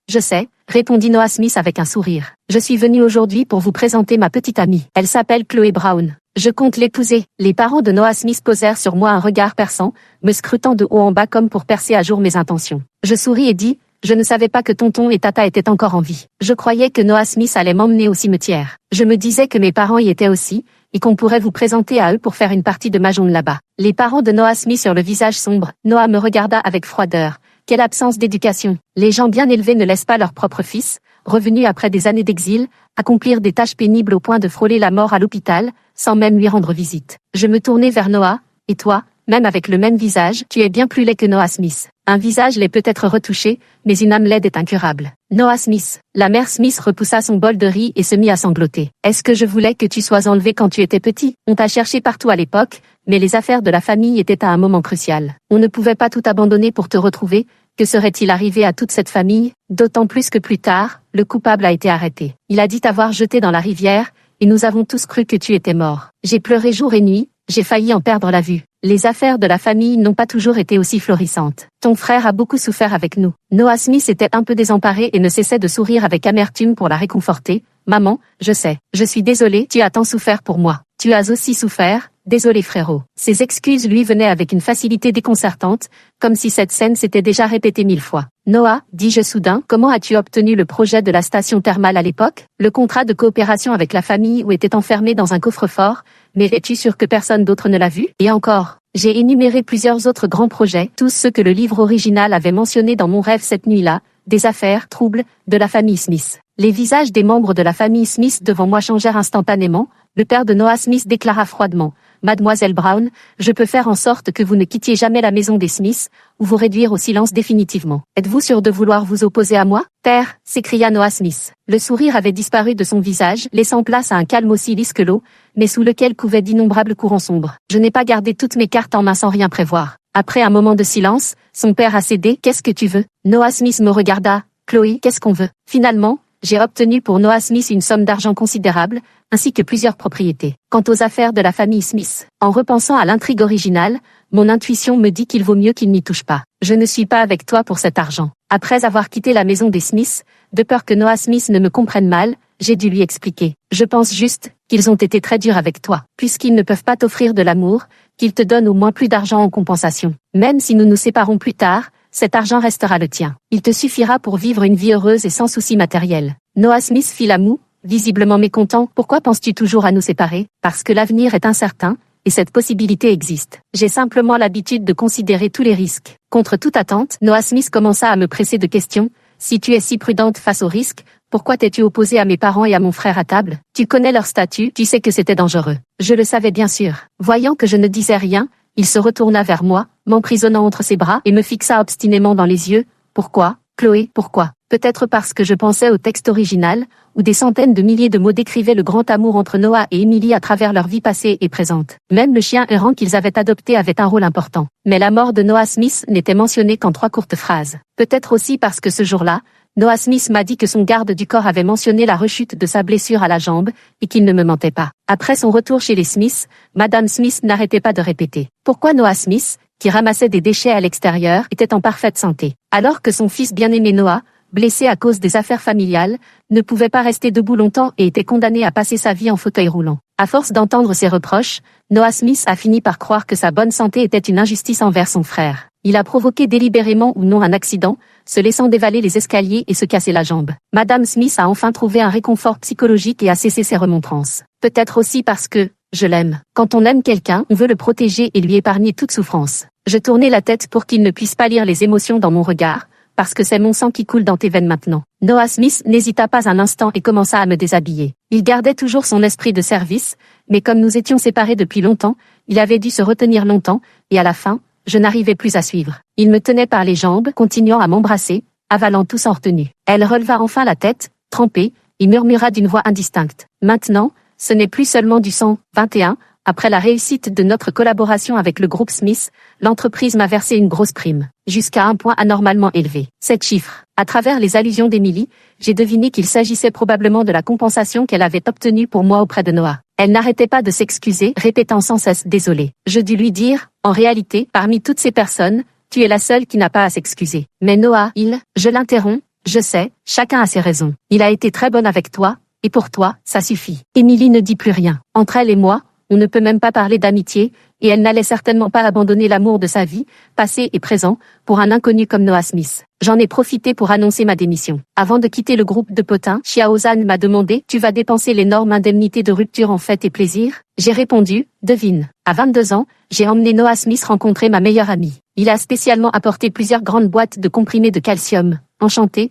répondit Noah Smith avec un sourire. Je suis venu aujourd'hui pour vous présenter ma petite amie. Elle s'appelle Chloé Brown. Je compte l'épouser. Les parents de Noah Smith posèrent sur moi un regard perçant, me scrutant de haut en bas comme pour percer à jour mes intentions. Je souris et dis, je ne savais pas que tonton et tata étaient encore en vie. Je croyais que Noah Smith allait m'emmener au cimetière. Je me disais que mes parents y étaient aussi, et qu'on pourrait vous présenter à eux pour faire une partie de mahjong là-bas. Les parents de Noah Smith sur le visage sombre, Noah me regarda avec froideur. Quelle absence d'éducation. Les gens bien élevés ne laissent pas leur propre fils, revenu après des années d'exil, accomplir des tâches pénibles au point de frôler la mort à l'hôpital, sans même lui rendre visite. Je me tournai vers Noah, et toi, même avec le même visage, tu es bien plus laid que Noah Smith. Un visage laid peut être retouché, mais une âme laide est incurable. Noah Smith. La mère Smith repoussa son bol de riz et se mit à sangloter. Est-ce que je voulais que tu sois enlevé quand tu étais petit? On t'a cherché partout à l'époque, mais les affaires de la famille étaient à un moment crucial. On ne pouvait pas tout abandonner pour te retrouver. Que serait-il arrivé à toute cette famille? D'autant plus que plus tard, le coupable a été arrêté. Il a dit t'avoir jeté dans la rivière, et nous avons tous cru que tu étais mort. J'ai pleuré jour et nuit, j'ai failli en perdre la vue. Les affaires de la famille n'ont pas toujours été aussi florissantes. Ton frère a beaucoup souffert avec nous. Noah Smith était un peu désemparé et ne cessait de sourire avec amertume pour la réconforter. Maman, je sais. Je suis désolée, tu as tant souffert pour moi. Tu as aussi souffert. Désolé frérot. Ces excuses lui venaient avec une facilité déconcertante, comme si cette scène s'était déjà répétée 1000 fois. Noah, dis-je soudain, comment as-tu obtenu le projet de la station thermale à l'époque? Le contrat de coopération avec la famille où était enfermé dans un coffre-fort, mais es-tu sûr que personne d'autre ne l'a vu? Et encore, j'ai énuméré plusieurs autres grands projets, tous ceux que le livre original avait mentionnés dans mon rêve cette nuit-là, des affaires, troubles, de la famille Smith. Les visages des membres de la famille Smith devant moi changèrent instantanément. Le père de Noah Smith déclara froidement, Mademoiselle Brown, je peux faire en sorte que vous ne quittiez jamais la maison des Smiths, ou vous réduire au silence définitivement. Êtes-vous sûr de vouloir vous opposer à moi? Père, s'écria Noah Smith. Le sourire avait disparu de son visage, laissant place à un calme aussi lisse que l'eau, mais sous lequel couvaient d'innombrables courants sombres. Je n'ai pas gardé toutes mes cartes en main sans rien prévoir. Après un moment de silence, son père a cédé. Qu'est-ce que tu veux? Noah Smith me regarda. Chloé, qu'est-ce qu'on veut? Finalement, j'ai obtenu pour Noah Smith une somme d'argent considérable, ainsi que plusieurs propriétés. Quant aux affaires de la famille Smith, en repensant à l'intrigue originale, mon intuition me dit qu'il vaut mieux qu'il n'y touche pas. Je ne suis pas avec toi pour cet argent. Après avoir quitté la maison des Smiths, de peur que Noah Smith ne me comprenne mal, j'ai dû lui expliquer. Je pense juste qu'ils ont été très durs avec toi, puisqu'ils ne peuvent pas t'offrir de l'amour, qu'ils te donnent au moins plus d'argent en compensation. Même si nous nous séparons plus tard, cet argent restera le tien. Il te suffira pour vivre une vie heureuse et sans soucis matériels. Noah Smith fit la moue, visiblement mécontent. Pourquoi penses-tu toujours à nous séparer? Parce que l'avenir est incertain, et cette possibilité existe. J'ai simplement l'habitude de considérer tous les risques. Contre toute attente, Noah Smith commença à me presser de questions. Si tu es si prudente face aux risques, pourquoi t'es-tu opposée à mes parents et à mon frère à table? Tu connais leur statut, tu sais que c'était dangereux. Je le savais bien sûr. Voyant que je ne disais rien, il se retourna vers moi, m'emprisonnant entre ses bras et me fixa obstinément dans les yeux. Pourquoi, Chloé, pourquoi? Peut-être parce que je pensais au texte original, où des centaines de milliers de mots décrivaient le grand amour entre Noah et Emily à travers leur vie passée et présente. Même le chien errant qu'ils avaient adopté avait un rôle important. Mais la mort de Noah Smith n'était mentionnée qu'en 3 courtes phrases. Peut-être aussi parce que ce jour-là, Noah Smith m'a dit que son garde du corps avait mentionné la rechute de sa blessure à la jambe, et qu'il ne me mentait pas. Après son retour chez les Smith, Madame Smith n'arrêtait pas de répéter. Pourquoi Noah Smith, qui ramassait des déchets à l'extérieur, était en parfaite santé, alors que son fils bien-aimé Noah, blessé à cause des affaires familiales, ne pouvait pas rester debout longtemps et était condamné à passer sa vie en fauteuil roulant. À force d'entendre ces reproches, Noah Smith a fini par croire que sa bonne santé était une injustice envers son frère. Il a provoqué délibérément ou non un accident, se laissant dévaler les escaliers et se casser la jambe. Madame Smith a enfin trouvé un réconfort psychologique et a cessé ses remontrances. Peut-être aussi parce que, je l'aime. Quand on aime quelqu'un, on veut le protéger et lui épargner toute souffrance. Je tournai la tête pour qu'il ne puisse pas lire les émotions dans mon regard, parce que c'est mon sang qui coule dans tes veines maintenant. Noah Smith n'hésita pas un instant et commença à me déshabiller. Il gardait toujours son esprit de service, mais comme nous étions séparés depuis longtemps, il avait dû se retenir longtemps, et à la fin, je n'arrivais plus à suivre. Il me tenait par les jambes, continuant à m'embrasser, avalant tout sans retenue. Elle releva enfin la tête, trempée, et murmura d'une voix indistincte. Maintenant, ce n'est plus seulement du sang. 21. Après la réussite de notre collaboration avec le groupe Smith, l'entreprise m'a versé une grosse prime, jusqu'à un point anormalement élevé. 7 chiffres. À travers les allusions d'Emily, j'ai deviné qu'il s'agissait probablement de la compensation qu'elle avait obtenue pour moi auprès de Noah. Elle n'arrêtait pas de s'excuser, répétant sans cesse « désolé ». Je dus lui dire, en réalité, parmi toutes ces personnes, tu es la seule qui n'a pas à s'excuser. Mais Noah, je l'interromps, je sais, chacun a ses raisons. Il a été très bon avec toi, et pour toi, ça suffit. Emily ne dit plus rien. Entre elle et moi, on ne peut même pas parler d'amitié, et elle n'allait certainement pas abandonner l'amour de sa vie, passé et présent, pour un inconnu comme Noah Smith. J'en ai profité pour annoncer ma démission. Avant de quitter le groupe de potins, Xiaozan m'a demandé « Tu vas dépenser l'énorme indemnité de rupture en fêtes et plaisirs ?» J'ai répondu « Devine. » À 22 ans, j'ai emmené Noah Smith rencontrer ma meilleure amie. Il a spécialement apporté plusieurs grandes boîtes de comprimés de calcium. Enchanté,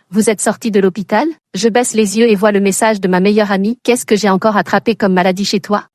vous êtes sorti de l'hôpital? Je baisse les yeux et vois le message de ma meilleure amie. Qu'est-ce que j'ai encore attrapé comme maladie chez toi?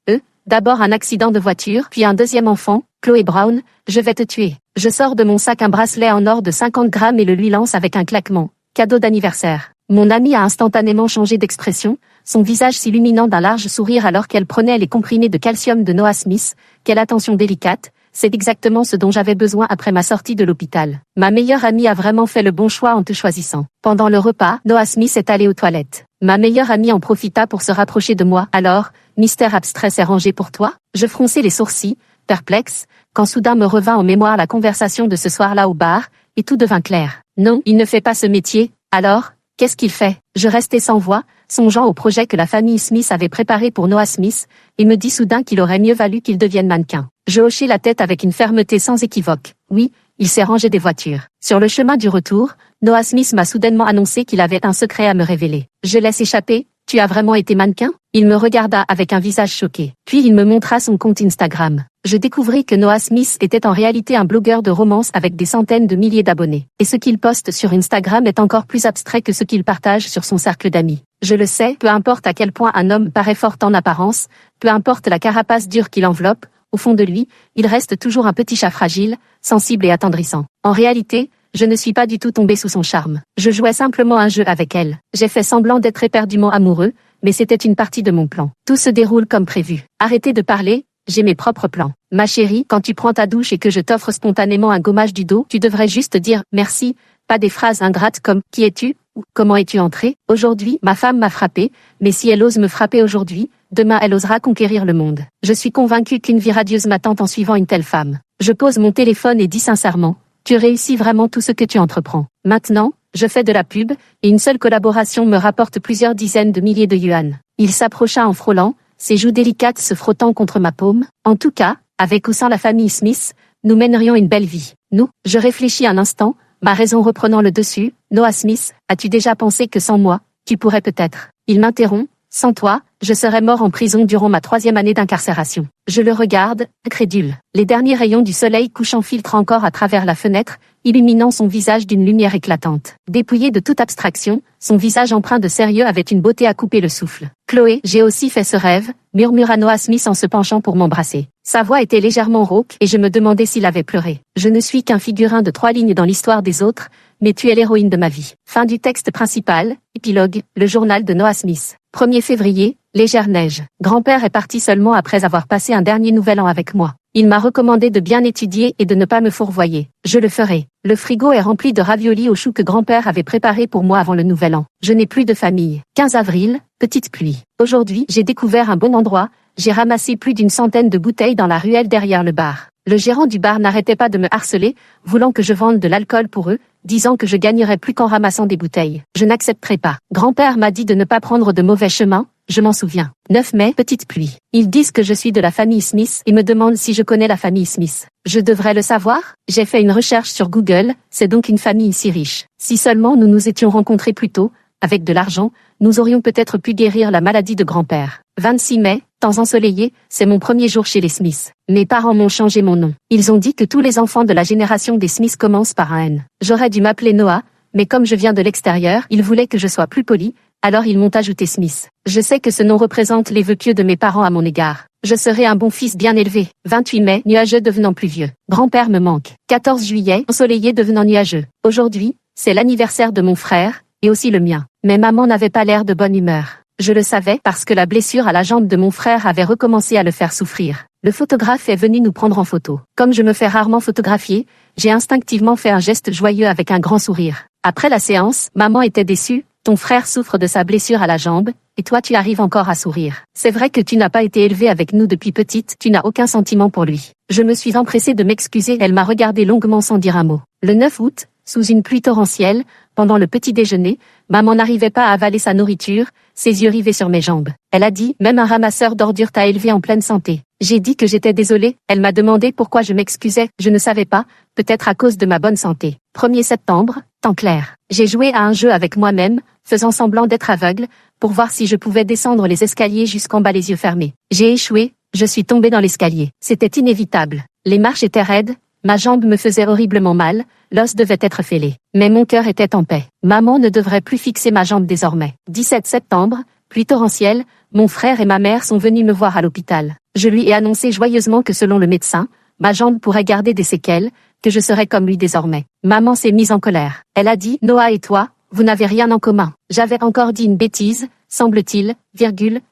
D'abord un accident de voiture, puis un deuxième enfant, Chloé Brown, je vais te tuer. Je sors de mon sac un bracelet en or de 50 grammes et le lui lance avec un claquement. Cadeau d'anniversaire. Mon amie a instantanément changé d'expression, son visage s'illuminant d'un large sourire alors qu'elle prenait les comprimés de calcium de Noah Smith. Quelle attention délicate. C'est exactement ce dont j'avais besoin après ma sortie de l'hôpital. Ma meilleure amie a vraiment fait le bon choix en te choisissant. Pendant le repas, Noah Smith est allé aux toilettes. Ma meilleure amie en profita pour se rapprocher de moi. Alors, mystère abstrait s'est rangé pour toi? Je fronçai les sourcils, perplexe, quand soudain me revint en mémoire la conversation de ce soir-là au bar, et tout devint clair. Non, il ne fait pas ce métier. Alors, qu'est-ce qu'il fait? Je restai sans voix, songeant au projet que la famille Smith avait préparé pour Noah Smith, et me dis soudain qu'il aurait mieux valu qu'il devienne mannequin. Je hochai la tête avec une fermeté sans équivoque. Oui, il s'est rangé des voitures. Sur le chemin du retour, Noah Smith m'a soudainement annoncé qu'il avait un secret à me révéler. Je laisse échapper. Tu as vraiment été mannequin? Il me regarda avec un visage choqué. Puis il me montra son compte Instagram. Je découvris que Noah Smith était en réalité un blogueur de romance avec des centaines de milliers d'abonnés. Et ce qu'il poste sur Instagram est encore plus abstrait que ce qu'il partage sur son cercle d'amis. Je le sais, peu importe à quel point un homme paraît fort en apparence, peu importe la carapace dure qu'il enveloppe, au fond de lui, il reste toujours un petit chat fragile, sensible et attendrissant. En réalité, je ne suis pas du tout tombé sous son charme. Je jouais simplement un jeu avec elle. J'ai fait semblant d'être éperdument amoureux, mais c'était une partie de mon plan. Tout se déroule comme prévu. Arrêtez de parler, j'ai mes propres plans. Ma chérie, quand tu prends ta douche et que je t'offre spontanément un gommage du dos, tu devrais juste dire « merci », pas des phrases ingrates comme « qui es-tu » ou « comment es-tu entré ?» Aujourd'hui, ma femme m'a frappé, mais si elle ose me frapper aujourd'hui, demain elle osera conquérir le monde. Je suis convaincue qu'une vie radieuse m'attend en suivant une telle femme. Je pose mon téléphone et dis sincèrement, tu réussis vraiment tout ce que tu entreprends. Maintenant, je fais de la pub, et une seule collaboration me rapporte plusieurs dizaines de milliers de yuan. Il s'approcha en frôlant, ses joues délicates se frottant contre ma paume. En tout cas, avec ou sans la famille Smith, nous mènerions une belle vie. Nous, je réfléchis un instant, ma raison reprenant le dessus. Noah Smith, as-tu déjà pensé que sans moi, tu pourrais peut-être? Il m'interrompt, Sans toi, je serais mort en prison durant ma 3e année d'incarcération. Je le regarde, incrédule. Les derniers rayons du soleil couchant filtrent encore à travers la fenêtre, illuminant son visage d'une lumière éclatante. Dépouillé de toute abstraction, son visage empreint de sérieux avait une beauté à couper le souffle. Chloé, j'ai aussi fait ce rêve, murmura Noah Smith en se penchant pour m'embrasser. Sa voix était légèrement rauque et je me demandais s'il avait pleuré. Je ne suis qu'un figurin de 3 lignes dans l'histoire des autres, mais tu es l'héroïne de ma vie. Fin du texte principal, épilogue, le journal de Noah Smith. 1er février, légère neige. Grand-père est parti seulement après avoir passé un dernier nouvel an avec moi. Il m'a recommandé de bien étudier et de ne pas me fourvoyer. Je le ferai. Le frigo est rempli de raviolis aux choux que grand-père avait préparés pour moi avant le nouvel an. Je n'ai plus de famille. 15 avril, petite pluie. Aujourd'hui, j'ai découvert un bon endroit. J'ai ramassé plus d'une centaine de bouteilles dans la ruelle derrière le bar. Le gérant du bar n'arrêtait pas de me harceler, voulant que je vende de l'alcool pour eux, disant que je gagnerais plus qu'en ramassant des bouteilles. Je n'accepterai pas. Grand-père m'a dit de ne pas prendre de mauvais chemins, je m'en souviens. 9 mai, petite pluie. Ils disent que je suis de la famille Smith et me demandent si je connais la famille Smith. Je devrais le savoir? J'ai fait une recherche sur Google, c'est donc une famille si riche. Si seulement nous nous étions rencontrés plus tôt, avec de l'argent, nous aurions peut-être pu guérir la maladie de grand-père. 26 mai, temps ensoleillé, c'est mon premier jour chez les Smiths. Mes parents m'ont changé mon nom. Ils ont dit que tous les enfants de la génération des Smiths commencent par un N. J'aurais dû m'appeler Noah, mais comme je viens de l'extérieur, ils voulaient que je sois plus poli, alors ils m'ont ajouté Smith. Je sais que ce nom représente les vœux pieux de mes parents à mon égard. Je serai un bon fils bien élevé. 28 mai, nuageux devenant pluvieux. Grand-père me manque. 14 juillet, ensoleillé devenant nuageux. Aujourd'hui, c'est l'anniversaire de mon frère, et aussi le mien. Mais maman n'avait pas l'air de bonne humeur. Je le savais parce que la blessure à la jambe de mon frère avait recommencé à le faire souffrir. Le photographe est venu nous prendre en photo. Comme je me fais rarement photographier, j'ai instinctivement fait un geste joyeux avec un grand sourire. Après la séance, maman était déçue. Ton frère souffre de sa blessure à la jambe, et toi tu arrives encore à sourire. C'est vrai que tu n'as pas été élevée avec nous depuis petite, tu n'as aucun sentiment pour lui. Je me suis empressée de m'excuser, elle m'a regardé longuement sans dire un mot. Le 9 août, sous une pluie torrentielle, pendant le petit déjeuner, maman n'arrivait pas à avaler sa nourriture, ses yeux rivés sur mes jambes. Elle a dit, même un ramasseur d'ordures t'a élevé en pleine santé. J'ai dit que j'étais désolée, elle m'a demandé pourquoi je m'excusais, je ne savais pas, peut-être à cause de ma bonne santé. 1er septembre, temps clair. J'ai joué à un jeu avec moi-même, faisant semblant d'être aveugle, pour voir si je pouvais descendre les escaliers jusqu'en bas les yeux fermés. J'ai échoué, je suis tombée dans l'escalier. C'était inévitable. Les marches étaient raides, ma jambe me faisait horriblement mal, l'os devait être fêlé. Mais mon cœur était en paix. Maman ne devrait plus fixer ma jambe désormais. 17 septembre, pluie torrentielle, mon frère et ma mère sont venus me voir à l'hôpital. Je lui ai annoncé joyeusement que selon le médecin, ma jambe pourrait garder des séquelles, que je serais comme lui désormais. Maman s'est mise en colère. Elle a dit, Noah et toi, vous n'avez rien en commun. J'avais encore dit une bêtise, semble-t-il,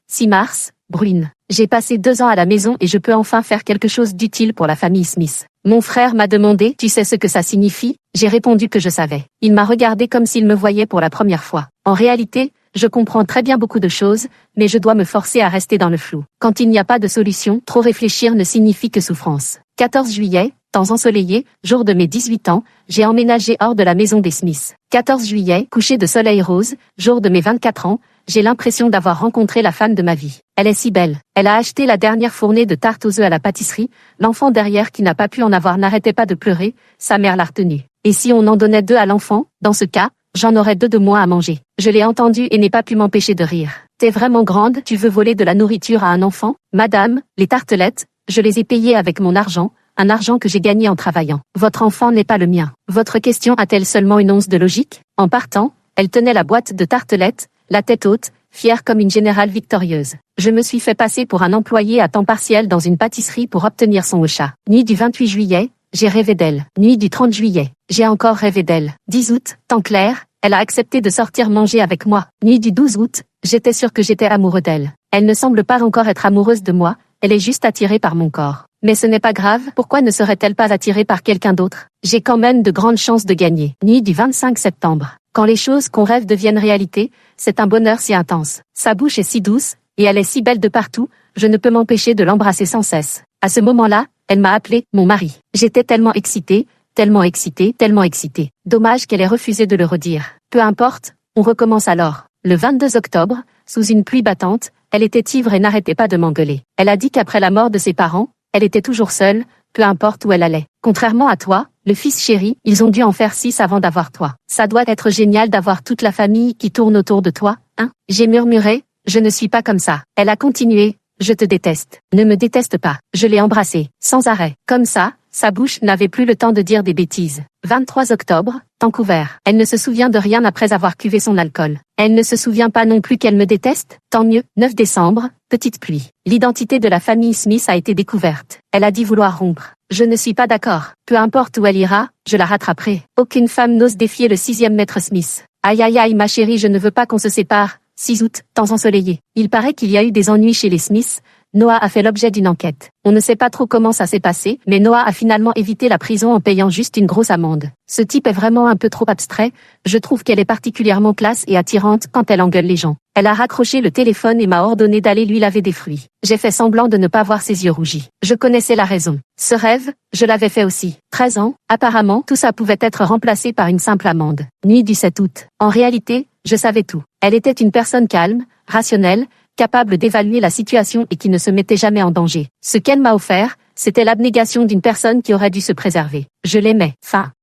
6 mars, Bruine. J'ai passé 2 ans à la maison et je peux enfin faire quelque chose d'utile pour la famille Smith. Mon frère m'a demandé, tu sais ce que ça signifie? J'ai répondu que je savais. Il m'a regardé comme s'il me voyait pour la première fois. En réalité, je comprends très bien beaucoup de choses, mais je dois me forcer à rester dans le flou. Quand il n'y a pas de solution, trop réfléchir ne signifie que souffrance. 14 juillet, temps ensoleillé, jour de mes 18 ans, j'ai emménagé hors de la maison des Smiths. 14 juillet, coucher de soleil rose, jour de mes 24 ans, j'ai l'impression d'avoir rencontré la femme de ma vie. Elle est si belle. Elle a acheté la dernière fournée de tartes aux œufs à la pâtisserie, l'enfant derrière qui n'a pas pu en avoir n'arrêtait pas de pleurer, sa mère l'a retenue. Et si on en donnait 2 à l'enfant, dans ce cas, j'en aurais 2 de moins à manger. Je l'ai entendu et n'ai pas pu m'empêcher de rire. T'es vraiment grande, tu veux voler de la nourriture à un enfant? Madame, les tartelettes, je les ai payées avec mon argent, un argent que j'ai gagné en travaillant. Votre enfant n'est pas le mien. Votre question a-t-elle seulement une once de logique? En partant, elle tenait la boîte de tartelettes, la tête haute, fière comme une générale victorieuse. Je me suis fait passer pour un employé à temps partiel dans une pâtisserie pour obtenir son OCHA. Nuit du 28 juillet, j'ai rêvé d'elle. Nuit du 30 juillet, j'ai encore rêvé d'elle. 10 août, temps clair, elle a accepté de sortir manger avec moi. Nuit du 12 août, j'étais sûr que j'étais amoureux d'elle. Elle ne semble pas encore être amoureuse de moi, elle est juste attirée par mon corps. Mais ce n'est pas grave, pourquoi ne serait-elle pas attirée par quelqu'un d'autre? J'ai quand même de grandes chances de gagner. Nuit du 25 septembre. Quand les choses qu'on rêve deviennent réalité, c'est un bonheur si intense. Sa bouche est si douce, et elle est si belle de partout, je ne peux m'empêcher de l'embrasser sans cesse. À ce moment-là, elle m'a appelé mon mari. J'étais tellement excitée, tellement excitée, tellement excitée. Dommage qu'elle ait refusé de le redire. Peu importe, on recommence alors. Le 22 octobre, sous une pluie battante, elle était ivre et n'arrêtait pas de m'engueuler. Elle a dit qu'après la mort de ses parents, elle était toujours seule, peu importe où elle allait. Contrairement à toi, le fils chéri, ils ont dû en faire 6 avant d'avoir toi. Ça doit être génial d'avoir toute la famille qui tourne autour de toi, hein? J'ai murmuré, Je ne suis pas comme ça. Elle a continué. Je te déteste. Ne me déteste pas. Je l'ai embrassée, sans arrêt. Comme ça, sa bouche n'avait plus le temps de dire des bêtises. 23 octobre, Vancouver. Elle ne se souvient de rien après avoir cuvé son alcool. Elle ne se souvient pas non plus qu'elle me déteste. Tant mieux. 9 décembre, petite pluie. L'identité de la famille Smith a été découverte. Elle a dit vouloir rompre. Je ne suis pas d'accord. Peu importe où elle ira, je la rattraperai. Aucune femme n'ose défier le 6e maître Smith. Aïe aïe aïe ma chérie, je ne veux pas qu'on se sépare. 6 août, temps ensoleillé. Il paraît qu'il y a eu des ennuis chez les Smiths. Noah a fait l'objet d'une enquête. On ne sait pas trop comment ça s'est passé, mais Noah a finalement évité la prison en payant juste une grosse amende. Ce type est vraiment un peu trop abstrait. Je trouve qu'elle est particulièrement classe et attirante quand elle engueule les gens. Elle a raccroché le téléphone et m'a ordonné d'aller lui laver des fruits. J'ai fait semblant de ne pas voir ses yeux rougis. Je connaissais la raison. Ce rêve, je l'avais fait aussi. 13 ans, apparemment, tout ça pouvait être remplacé par une simple amende. Nuit du 7 août. En réalité, je savais tout. Elle était une personne calme, rationnelle, capable d'évaluer la situation et qui ne se mettait jamais en danger. Ce qu'elle m'a offert, c'était l'abnégation d'une personne qui aurait dû se préserver. Je l'aimais. Fin.